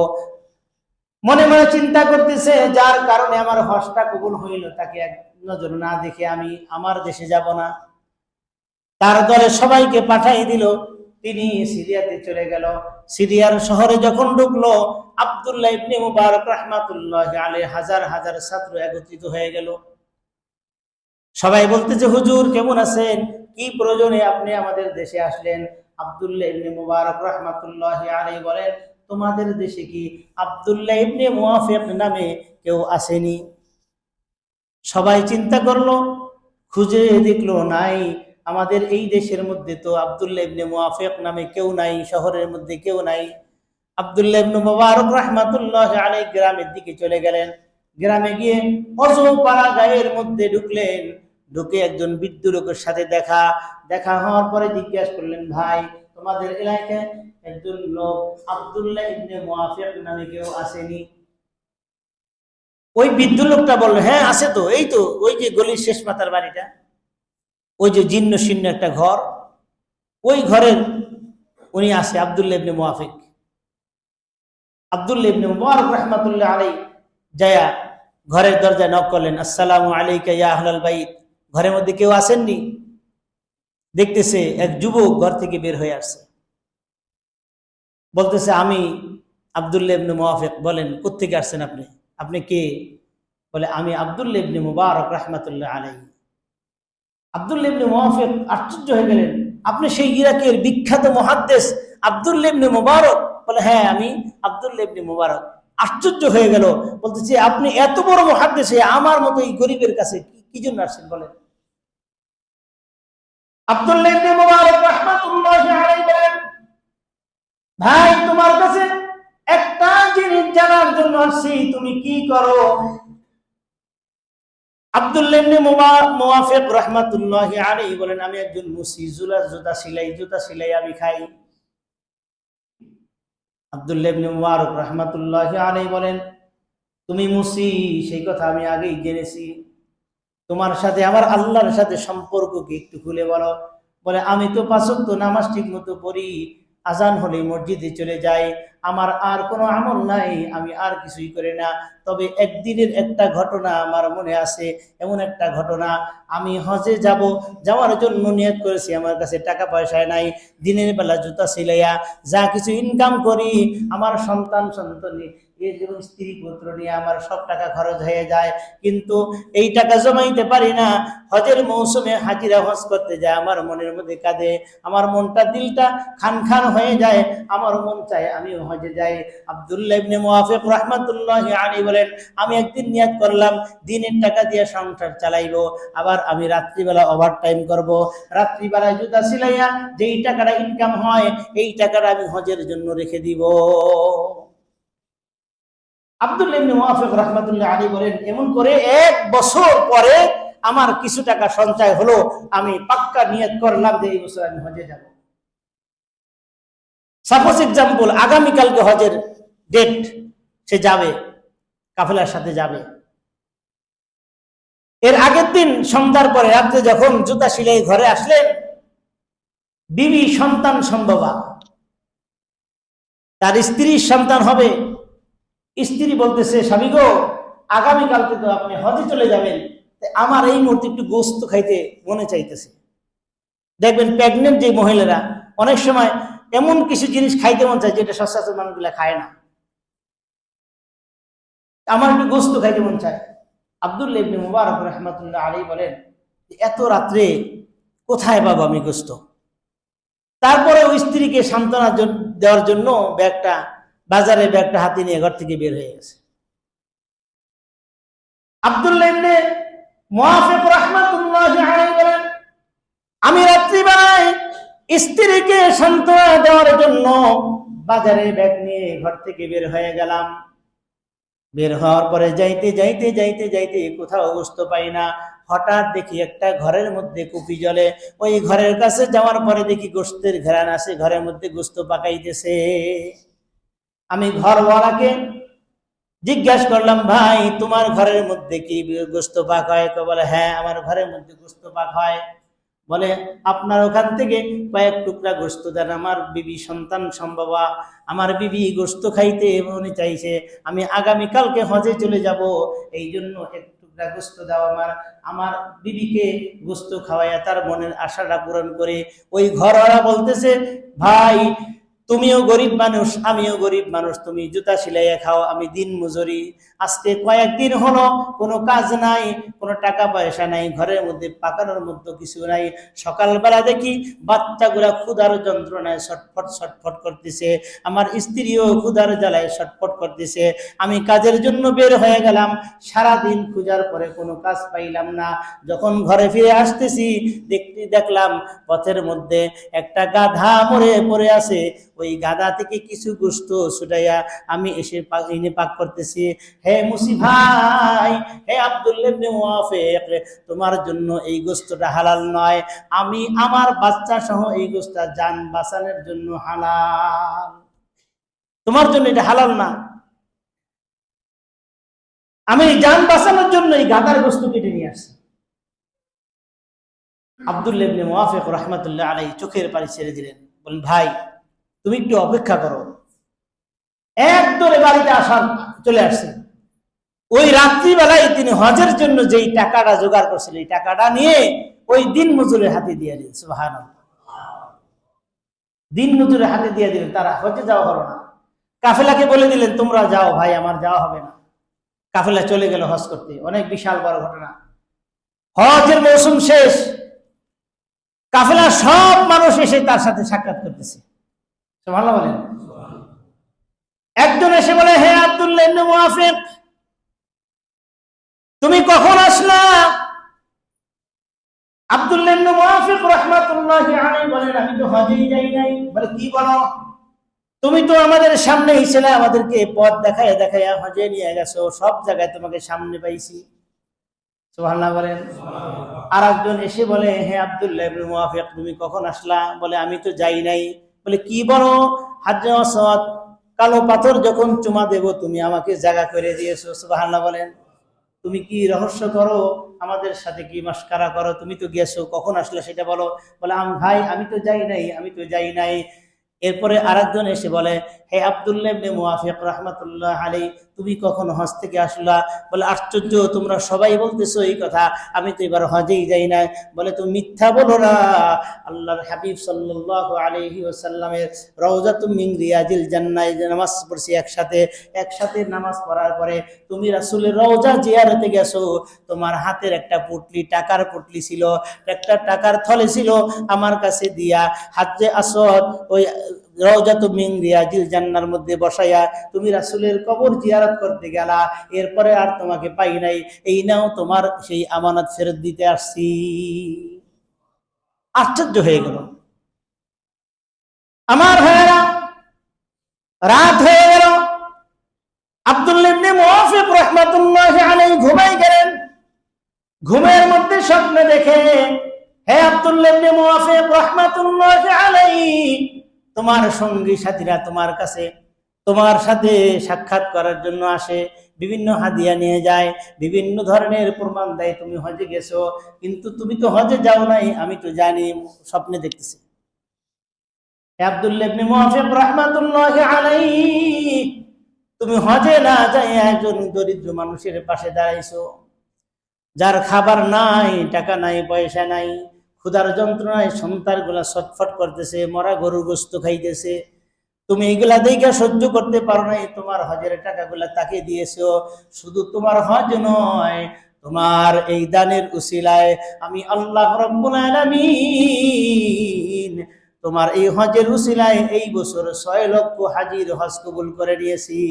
মনে মনে চিন্তা করতেছে, যার কারণে আমার হজটা কবুল হইল, তাকে এক নজর না দেখে আমি আমার দেশে যাব না। তার দলে সবাইকে পাঠাই দিল, তিনি সিরিয়াতে চলে গেল। সিরিয়ার শহরে যখন ঢুকলো, আব্দুল্লাহ ইবনে মুবারক রাহমাতুল্লাহ আলাইহি হাজার হাজার ছাত্র একত্রিত হয়ে গেল। সবাই বলতেছে, হুজুর কেমন আছেন, কি প্রয়োজনে আপনি আমাদের দেশে আসলেন? আব্দুল্লাহ ইবনে মুবারক রাহমাতুল্লাহ আলাইহি বলেন, তোমাদের দেশে কি আব্দুল্লাহ ইবনে মুওয়াফিক নামে কেউ আসেনি? সবাই চিন্তা করলো, খুঁজে দেখলো, নাই, আমাদের এই দেশের মধ্যে তো আব্দুল্লাহ ইবনে মুওয়াফিক নামে কেউ নাই, শহরের মধ্যে কেউ নাই। আব্দুল্লাহ ইবনে মুবারক রাহমাতুল্লাহ আলাইহি গ্রামের দিকে চলে গেলেন। গ্রামে গিয়ে অজপাড়া গায়ের মধ্যে ঢুকলেন। ঢুকে একজন বৃদ্ধ লোকের সাথে দেখা হওয়ার পরে জিজ্ঞাসা করলেন, ভাই তোমাদের এলাকায় একজন লোক আব্দুল্লাহ ইবনে মুওয়াফিক নামে কেউ আসেনি? ওই বৃদ্ধ লোকটা বলল, হ্যাঁ আছে তো, এই তো ওই যে গলির শেষ মাথার বাড়িটা, ওই যে জীর্ণ শীর্ণ একটা ঘর, ওই ঘরের উনি আছে আব্দুল্লাহ ইবনে মুওয়াফিক। আব্দুল্লাহ ইবনে মুবারক রাহমাতুল্লাহ আলাইহি যায়া ঘরের দরজায় নক করলেন, আসসালামু আলাইকা ইয়া আহলাল বাইত। ঘরের মধ্যে কেউ আসেননি। দেখতেছে এক যুবক ঘর থেকে বের হয়ে আসছে, বলতেছে, আমি আব্দুল্লাহ ইবনে মুওয়াফিক। বলেন, কোত্থেকে আসছেন আপনি? আপনি কে? বলে, আমি আব্দুল্লাহ ইবনে মুবারক রাহমাতুল্লাহ আলাইহি। আব্দুল্লাহ ইবনে মুওয়াফিক আশ্চর্য হয়ে গেলেন, আপনি সেই ইরাকের বিখ্যাত মুহাদ্দিস আব্দুল্লাহ ইবনে মুবারক? বলে, হ্যাঁ আমি আব্দুল্লাহ ইবনে মুবারক। আশ্চর্য হয়ে গেল, বলতেছে, আপনি এত বড় মুহাদ্দিস আমার মতো এই গরিবের কাছে কি জন্য আসছেন বলেন? আব্দুল্লাহ ইবনে মুবারক রাহমাতুল্লাহি আলাইহি বলেন, ভাই তোমার কাছে জানার জন্য আসছি তুমি কি করো। আব্দুল্লাহ ইবনে মুওয়াফিক রাহমাতুল্লাহি আলাইহি বলেন, আমি একজন মুসি, জুতা সিলাই আমি খাই। আব্দুল্লাহ ইবনে মুবারক রাহমাতুল্লাহি আলাইহি বলেন, তুমি মুসি সেই কথা আমি আগেই জেনেছি, তোমার সাথে আমার আল্লাহর সাথে সম্পর্ক কি একটু খুলে বলো। বলে, আমি তো 5 ওয়াক্ত নামাজ ঠিক মতো পড়ি, আজান হলে মসজিদে চলে যাই, আমার আর কোনো আমল নাই, আমি আর কিছুই করি না। তবে একদিনের একটা ঘটনা আমার মনে আছে, এমন একটা ঘটনা, আমি হজে যাওয়ার জন্য নিয়ত করেছি, আমার কাছে টাকা পয়সা নাই, দিনের বেলা জুতা সিলাইয়া যা কিছু ইনকাম করি, আমার সন্তানী এবং স্ত্রী পুত্র নিয়ে আমার সব টাকা খরচ হয়ে যায়, কিন্তু এই টাকা জমাইতে পারি না। হজের মৌসুমে হাজিরা হজ করতে যায়, আমার মনের মধ্যে কাঁদে, আমার মনটা দিলটা খান খান হয়ে যায়, আমার মন চায় আমিও হজে যাই। আব্দুল্লাহ ইবনে মুওয়াফিক রাহমাতুল্লাহি আলাইহি বলেন, আমি একদিন নিয়ত করলাম দিনের টাকা দিয়ে সংসার চালাইবো, আবার আমি রাত্রিবেলা ওভারটাইম করব, রাত্রিবেলায় জুতা সিলাইয়া যেই টাকাটা ইনকাম হয় এই টাকাটা আমি হজের জন্য রেখে দিব। আব্দুল্লাহ ইবনে মুওয়াফিক রাহমাতুল্লাহি আলাইহি বলেন, এমন করে 1 বছর পরে আমার কিছু টাকা সঞ্চয় হলো, আমি পাক্কা নিয়ত করলাম যে এই বছর আমি হজে যাব। সাপোজ এক্সাম্পল, আগামী কালকে হজের ডেট, সে যাবে, কাফেলার সাথে যাবে। এর আগের দিন সন্ধ্যার পরে রাত্রে যখন জুতা সিলাই ঘরে আসলেন, বিবি সন্তান সম্ভবা, তার স্ত্রীর সন্তান হবে। স্ত্রী বলতেছে, স্বামী গো, আগামীকালকে তো আপনি হজে চলে যাবেন, আমার এই মুহূর্তে একটু গোস্ত খাইতে মনে চাইতেছে। দেখবেন প্রেগনেন্ট যে মহিলারা অনেক সময় এমন কিছু জিনিস খাইতে মন চায় যেটা সচরাচর মানুষগুলা খায় না, আমার একটু গোস্ত খাইতে মন চায়। আব্দুল্লাহ ইবনে মুবারক রাহমাতুল্লাহি আলাইহি বলেন, এত রাত্রে কোথায় পাবো আমি গোস্ত? তারপরে ওই স্ত্রীকে সান্ত্বনা দেওয়ার জন্য বাজারে ব্যাগটা হাতে নিয়ে ঘর থেকে বের হয়ে গেছে। আব্দুল্লাহ ইবনে মুওয়াফিক রাহমাতুল্লাহি আলাইহি বলেন, আমি রাত্রিবেলায় স্ত্রীকে সান্ত্বনা দেওয়ার জন্য বাজারে ব্যাগ নিয়ে ঘর থেকে বের হয়ে গেলাম। বের হওয়ার পরে যাইতে কোথাও গোস্ত পাই না। হঠাৎ দেখি একটা ঘরের মধ্যে কুপি জ্বলে, ওই ঘরের কাছে যাওয়ার পরে দেখি গোস্তের ঘ্রাণ আসে, ঘরের মধ্যে গোস্ত পাকাইতেছে। আমি ঘরওয়ালাকে জিজ্ঞাসা করলাম, ভাই তোমার ঘরের মধ্যে কি গোস্ত পাক হয়? তো বলে, হ্যাঁ আমার ঘরের মধ্যে গোস্ত পাক হয়। বলে, আপনার ওখান থেকে কয়েক টুকরা গোস্ত দেন, আমার বিবি সন্তান সম্ভবা, আমার বিবি গোস্ত খাইতে মনে চাইছে, আমি আগামীকালকে হজে চলে যাব, এই জন্য এক টুকরা গোস্ত দাও, আমার বিবিকে গোস্ত খাওয়াইয়া তার মনের আশাটা পূরণ করে। ওই ঘরওয়ালা বলতেছে, ভাই তুমিও গরিব মানুষ, আমিও গরিব মানুষ, তুমি জুতা সিলাইয়া খাও, আমি দিন মজুরি, আজকে কয়েকদিন হলো কোনো কাজ নাই, কোনো টাকা পয়সা নাই, ঘরের মধ্যে পাকানোর মতো কিছু নাই। সকালবেলা দেখি বাচ্চাগুলা ক্ষুধার যন্ত্রণায় ছটফট করতেছে, আমার স্ত্রীও ক্ষুধার জ্বালায় ছটফট করতেছে। আমি কাজের জন্য বের হয়ে গেলাম, সারাদিন খোঁজার পরে কোনো কাজ পাইলাম না। যখন ঘরে ফিরে আসতেছি দেখলাম পথের মধ্যে একটা গাধা মরে পড়ে আছে, ওই গাধা থেকে কিছু গোশত ছুটাইয়া আমি এসে পাক করতেছি। হে মুসি ভাই, হে আব্দুল্লাহ ইবনে মুওয়াফিক, তোমার জন্য এই গোশতটা হালাল নয়, আমি আমার বাচ্চা সহ এই গোশতটা জান বাঁচানোর জন্য হালাল, তোমার জন্য এটা হালাল না। আমি জান বাঁচানোর জন্য এই গাধার গোশত কেটে নিয়ে আসছি। আব্দুল্লাহ ইবনে মুওয়াফিক রাহমাতুল্লাহি আলাইহি চোখের পানি ছেড়ে দিলেন, বলেন, ভাই তুমি একটু অপেক্ষা করো। একদরে বাড়িতে চলে আসছে। ওই রাত্রিবেলায় তিনি হজের জন্য যেই টাকাটা জোগাড় করছিলেন, এই টাকাটা নিয়ে ওই দিন মজুরের হাতে দিয়ে দিলেন। সুবহানাল্লাহ, দিন মজুরের হাতে দিয়ে দিলেন, তারা হজে যাওয়া হলো না। কাফেলাকে বলে দিলেন, তোমরা যাও ভাই, আমার যাওয়া হবে না। কাফেলা চলে গেল হজ করতে। অনেক বিশাল বড় ঘটনা। হজের মৌসুম শেষ, কাফেলা সব মানুষ এসে তার সাথে সাক্ষাৎ করতেছে। সুবহানাল্লাহ বলেন। একজন এসে বলে, হে আব্দুল্লাহ ইবনে মুওয়াফিক, তুমি কখন আসলা? আব্দুল্লাহ ইবনে মুওয়াফিক রাহমাতুল্লাহি আলাইহি বলেন, আমি তো হজেই যাই নাই। বলে, কি বলো? তুমি তো আমাদের সামনেই ছিলে, আমাদেরকে পথ দেখায় দেখায় হজে নিয়ে গেছো, সব জায়গায় তোমাকে সামনে পাইছি। সুবহানাল্লাহ বলেন। আর একজন এসে বলে, হে আব্দুল্লাহ ইবনে মুওয়াফিক, তুমি কখন আসলা? বলে আমি তো যাই নাই। বলে কি বলো? হাজরে আসওয়াদ, কালো পাথর যখন চুমা দেব তুমি আমাকে জায়গা করে দিয়েছো। সুবহানাল্লাহ বলেন। তুমি কি রহস্য করো, আমাদের সাথে কি মাস্কারা করো? তুমি তো গেছো, কখন আসলে সেটা বলো। বলে ভাই আমি তো যাই নাই, আমি তো যাই নাই। এরপরে আরেকজন এসে বলে, হে আব্দুল্লাহ ইবনে মুওয়াফিক রাহমাতুল্লাহ আলাইহি, তুমি কখন হজ থেকে আসলা? বলে আশ্চর্য, তোমরা সবাই বলতেছো এই কথা, আমি তো এবার হজেই যাই না। বলে তুমি মিথ্যা বলো না, আল্লাহর হাবিব সাল্লাল্লাহু আলাইহি ওয়াসাল্লামের রওজাতুম মিন রিয়াজিল জান্নাহ নামাজ পড়ছি একসাথে নামাজ পড়ার পরে তুমি রাসূলের রওজা জিয়ারতে গেছো, তোমার হাতের একটা পুটলি, টাকার পুটলি ছিল, একটা টাকার থলে ছিল, আমার কাছে দিয়া হাজরে আসওয়াদ ওই রওজাতুম মিন রিয়াজিল জান্নাহর মধ্যে বসাইয়া তুমি রাসূলের কবর জিয়ারত করতে গেলা, এরপরে আর তোমাকে পাই নাই, এই নাও তোমার সেই আমানত ফেরত দিতে আসছি। আশ্চর্য হয়ে গেল। আমার ভাইয়েরা, রাত হয়ে গেল। আব্দুল্লাহ ইবনে মুওয়াফিক রাহমাতুল্লাহি আলাইহি ঘুমাই গেলেন। ঘুমের মধ্যে স্বপ্ন দেখে, হে আব্দুল্লাহ ইবনে মুওয়াফিক রাহমাতুল্লাহি আলাইহি, তোমার সঙ্গী সাথীরা তোমার কাছে তোমার সাথে সাক্ষাৎ করার জন্য আসে, বিভিন্ন হাদিয়া নিয়ে যায়, বিভিন্ন ধরনের প্রমাণ দেয় তুমি হজে গেছো, কিন্তু তুমি তো হজে যাও নাই, আমি তো জানি, স্বপ্নে দেখতেছি। আব্দুল্লাহ ইবনে মুওয়াফিক রাহমাতুল্লাহি আলাইহি, তুমি হজে না যাই একজন দরিদ্র মানুষের পাশে দাঁড়াইছো, যার খাবার নাই, টাকা নাই, পয়সা নাই, ক্ষুধার যন্ত্রণায় সন্তানগুলা ছটফট করতেছে, মরা গরুর গোশত খাইতেছে, তুমি এগুলা দেখে সহ্য করতে পারো নাই, তোমার হজের টাকাগুলা তাকে দিয়েছো। শুধু তোমার হজ নয়, তোমার এই দানের উসিলায় আমি আল্লাহ রাব্বুল আলামিন তোমার এই হজের উসিলায় এই বছর 6 লক্ষ হাজির হজ কবুল করে নিয়েছি।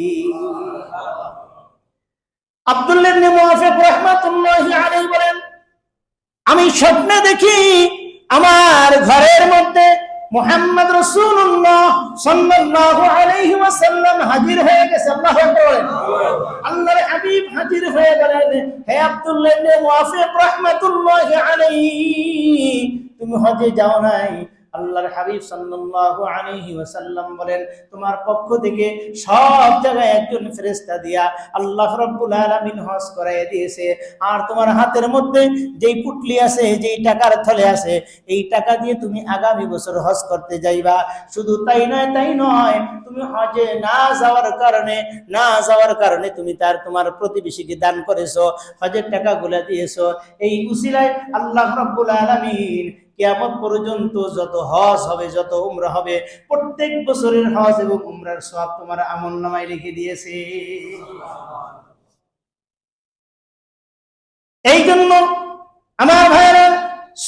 আব্দুল্লাহ ইবনে মুওয়াফিক রাহমাতুল্লাহি আলাইহি বলেন, আমি স্বপ্নে দেখি আমার ঘরের মধ্যে মুহাম্মদ রাসূলুল্লাহ সাল্লাল্লাহু আলাইহি ওয়াসাল্লাম হাজির হয়ে গেছে। আল্লাহু আকবার। আল্লাহর হাবিব হাজির হয়ে গেলেন। হে আব্দুল্লাহ ইবনে মুওয়াফিক রাহমাতুল্লাহি আলাইহি, তুমি হজে যাও নাই? আল্লাহর হাবিব সাল্লাল্লাহু আলাইহি ওয়াসাল্লাম বলেন, তোমার পক্ষ থেকে সব জায়গায় একজন ফেরেশতা দিয়া আল্লাহ রাব্বুল আলামিন হজ করায় দিয়েছে। আর তোমার হাতের মধ্যে যেই পুটলি আছে, যেই টাকার থলে আছে, এই টাকা দিয়ে তুমি আগামী বছর হজ করতে যাইবা। শুধু তাই নয়, তুমি হজে না যাওয়ার কারণে তুমি তোমার প্রতিবেশীকে দান করেছো, হজের টাকাগুলা দিয়েছো। এই উসিলায় আল্লাহ রাব্বুল আলামিন কিয়ামত পর্যন্ত যত হজ হবে, যত উমরা হবে, প্রত্যেক বছরের হজ এবং উমরার সওয়াব তোমার আমলনামায় লিখে দিয়েছে। এই জন্য আমার ভাইরা,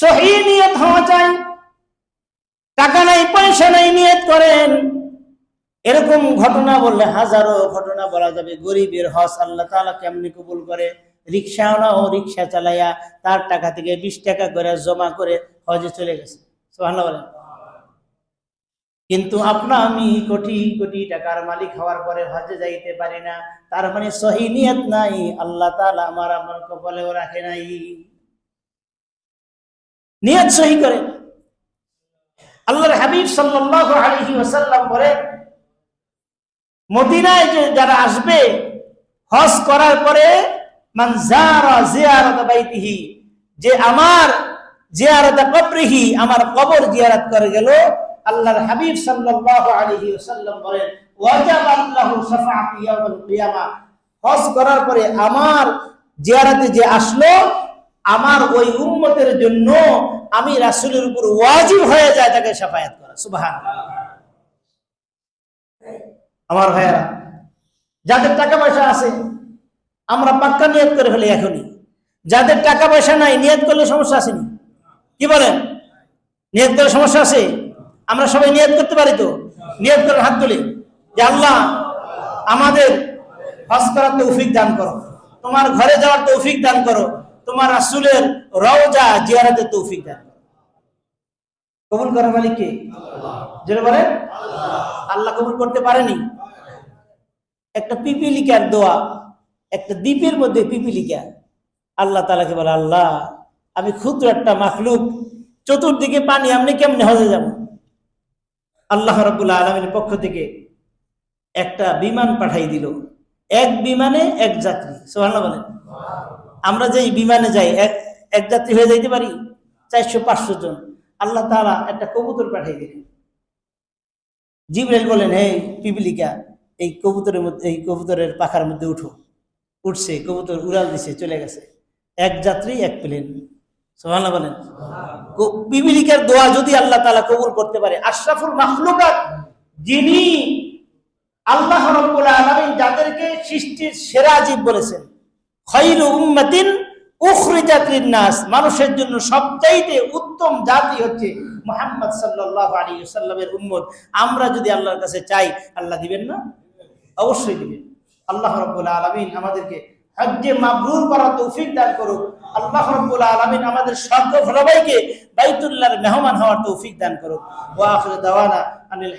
সহিহ নিয়ত হওয়া চাই। টাকা নাই, পয়সা নাই, নিয়ত করেন। এরকম ঘটনা বললে হাজারো ঘটনা বলা যাবে। গরিবের হজ আল্লাহ তাআলা কেমনি কবুল করে। রিকশাওয়ালা ও রিকশা চালাইয়া তার টাকা থেকে 20 টাকা করে জমা করে হজে চলে গেছে। সুবহানাল্লাহ বলেন। কিন্তু আমি কোটি কোটি টাকার মালিক হওয়ার পরে হজে যাইতে পারি না, তার মানে সহিহ নিয়ত নাই, আল্লাহ তাআলা আমার আমল কবুলও রাখে নাই। নিয়ত সহিহ করে। আল্লাহর হাবিব সাল্লাল্লাহু আলাইহি ওয়াসাল্লাম বলেন, মদিনায় যারা আসবে হজ করার পরে, মান যারা জিয়ারাত বাইতিহি, যে আমার জিয়ারাত কবরিহি, আমার কবর জিয়ারত করে গেল, আল্লাহর হাবিব সাল্লাল্লাহু আলাইহি ওয়াসাল্লাম বলেন, ওয়াজাবাত লাহু শাফাআতু ইয়াউমুল কিয়ামা, হজ করার পরে আমার জিয়ারতে যে আসলো, আমার ওই উম্মতের জন্য আমি রাসূলের উপর ওয়াজিব হয়ে যায় তাকে শাফায়াত করা। সুবহানাল্লাহ। আমার ভাইয়েরা, যাদের টাকা পয়সা আছে আমরা পাক্কা নিয়ত করে ফেলি এখনই। যাদের টাকা পয়সা নাই, নিয়ত করলে সমস্যা আসেনি? কি বলেন? নিয়ত করলে সমস্যা আছে? আমরা সবাই নিয়ত করতে পারি তো? নিয়ত করে হাত তুলি যে আল্লাহ আমাদের হজ করার তৌফিক দান করো, তোমার ঘরে যাওয়ার তৌফিক দান করো, তোমার রাসূলের রওজা জিয়ারতের তৌফিক দান করো। কবুল করার মালিক কে? যেটা বলেন আল্লাহ কবুল করতে পারেনি। একটা পিপিলিকার দোয়া, একটা দ্বীপের মধ্যে পিপিলিকা আল্লাহ তাআলাকে বলে, আল্লাহ আমি ক্ষুদ্র একটা মাখলুক, চতুর্দিকে পানি, আপনি কেমনে হজে যাব? আল্লাহ রাব্বুল আলামিনের পক্ষ থেকে একটা বিমান পাঠাই দিল, এক বিমানে এক যাত্রী। সুবহানাল্লাহ বলেন। আমরা যে বিমানে যাই এক যাত্রী হয়ে যাইতে পারি 400-500 জন। আল্লাহ তাআলা একটা কবুতর পাঠাই দিলেন। জিবরাইল বলেন, হে পিপিলিকা, এই কবুতরের মধ্যে, এই কবুতরের পাখার মধ্যে উঠো। উঠছে, কবুতর উড়াল দিছে, চলে গেছে। এক যাত্রী এক প্লেন। সুবহানাল্লাহ বলেন। পিপিলিকার দোয়া যদি আল্লাহ তাআলা কবুল করতে পারে, আশরাফুল মাখলুকাত, যিনি আল্লাহ রাব্বুল আলামিন যাদেরকে সৃষ্টির সেরা জীব বলেছেন, খায়রু উম্মাতিন উখরিজাত লিন-নাস, মানুষের জন্য সবচাইতে উত্তম জাতি হচ্ছে মুহাম্মদ সাল্লাল্লাহু আলাইহি ওয়াসাল্লামের উম্মত। আমরা যদি আল্লাহর কাছে চাই, আল্লাহ দিবেন না? অবশ্যই দিবেন। আল্লাহ রাব্বুল আলামিন আমাদেরকে হজ্জে মাবরুর করার তৌফিক দান করুক। আল্লাহ রাব্বুল আলামিন আমাদের সর্ব সবাইকে বাইতুল্লাহর মেহমান হওয়ার তৌফিক দান করুক। ওয়া আখিরু দাওয়ানা আনিল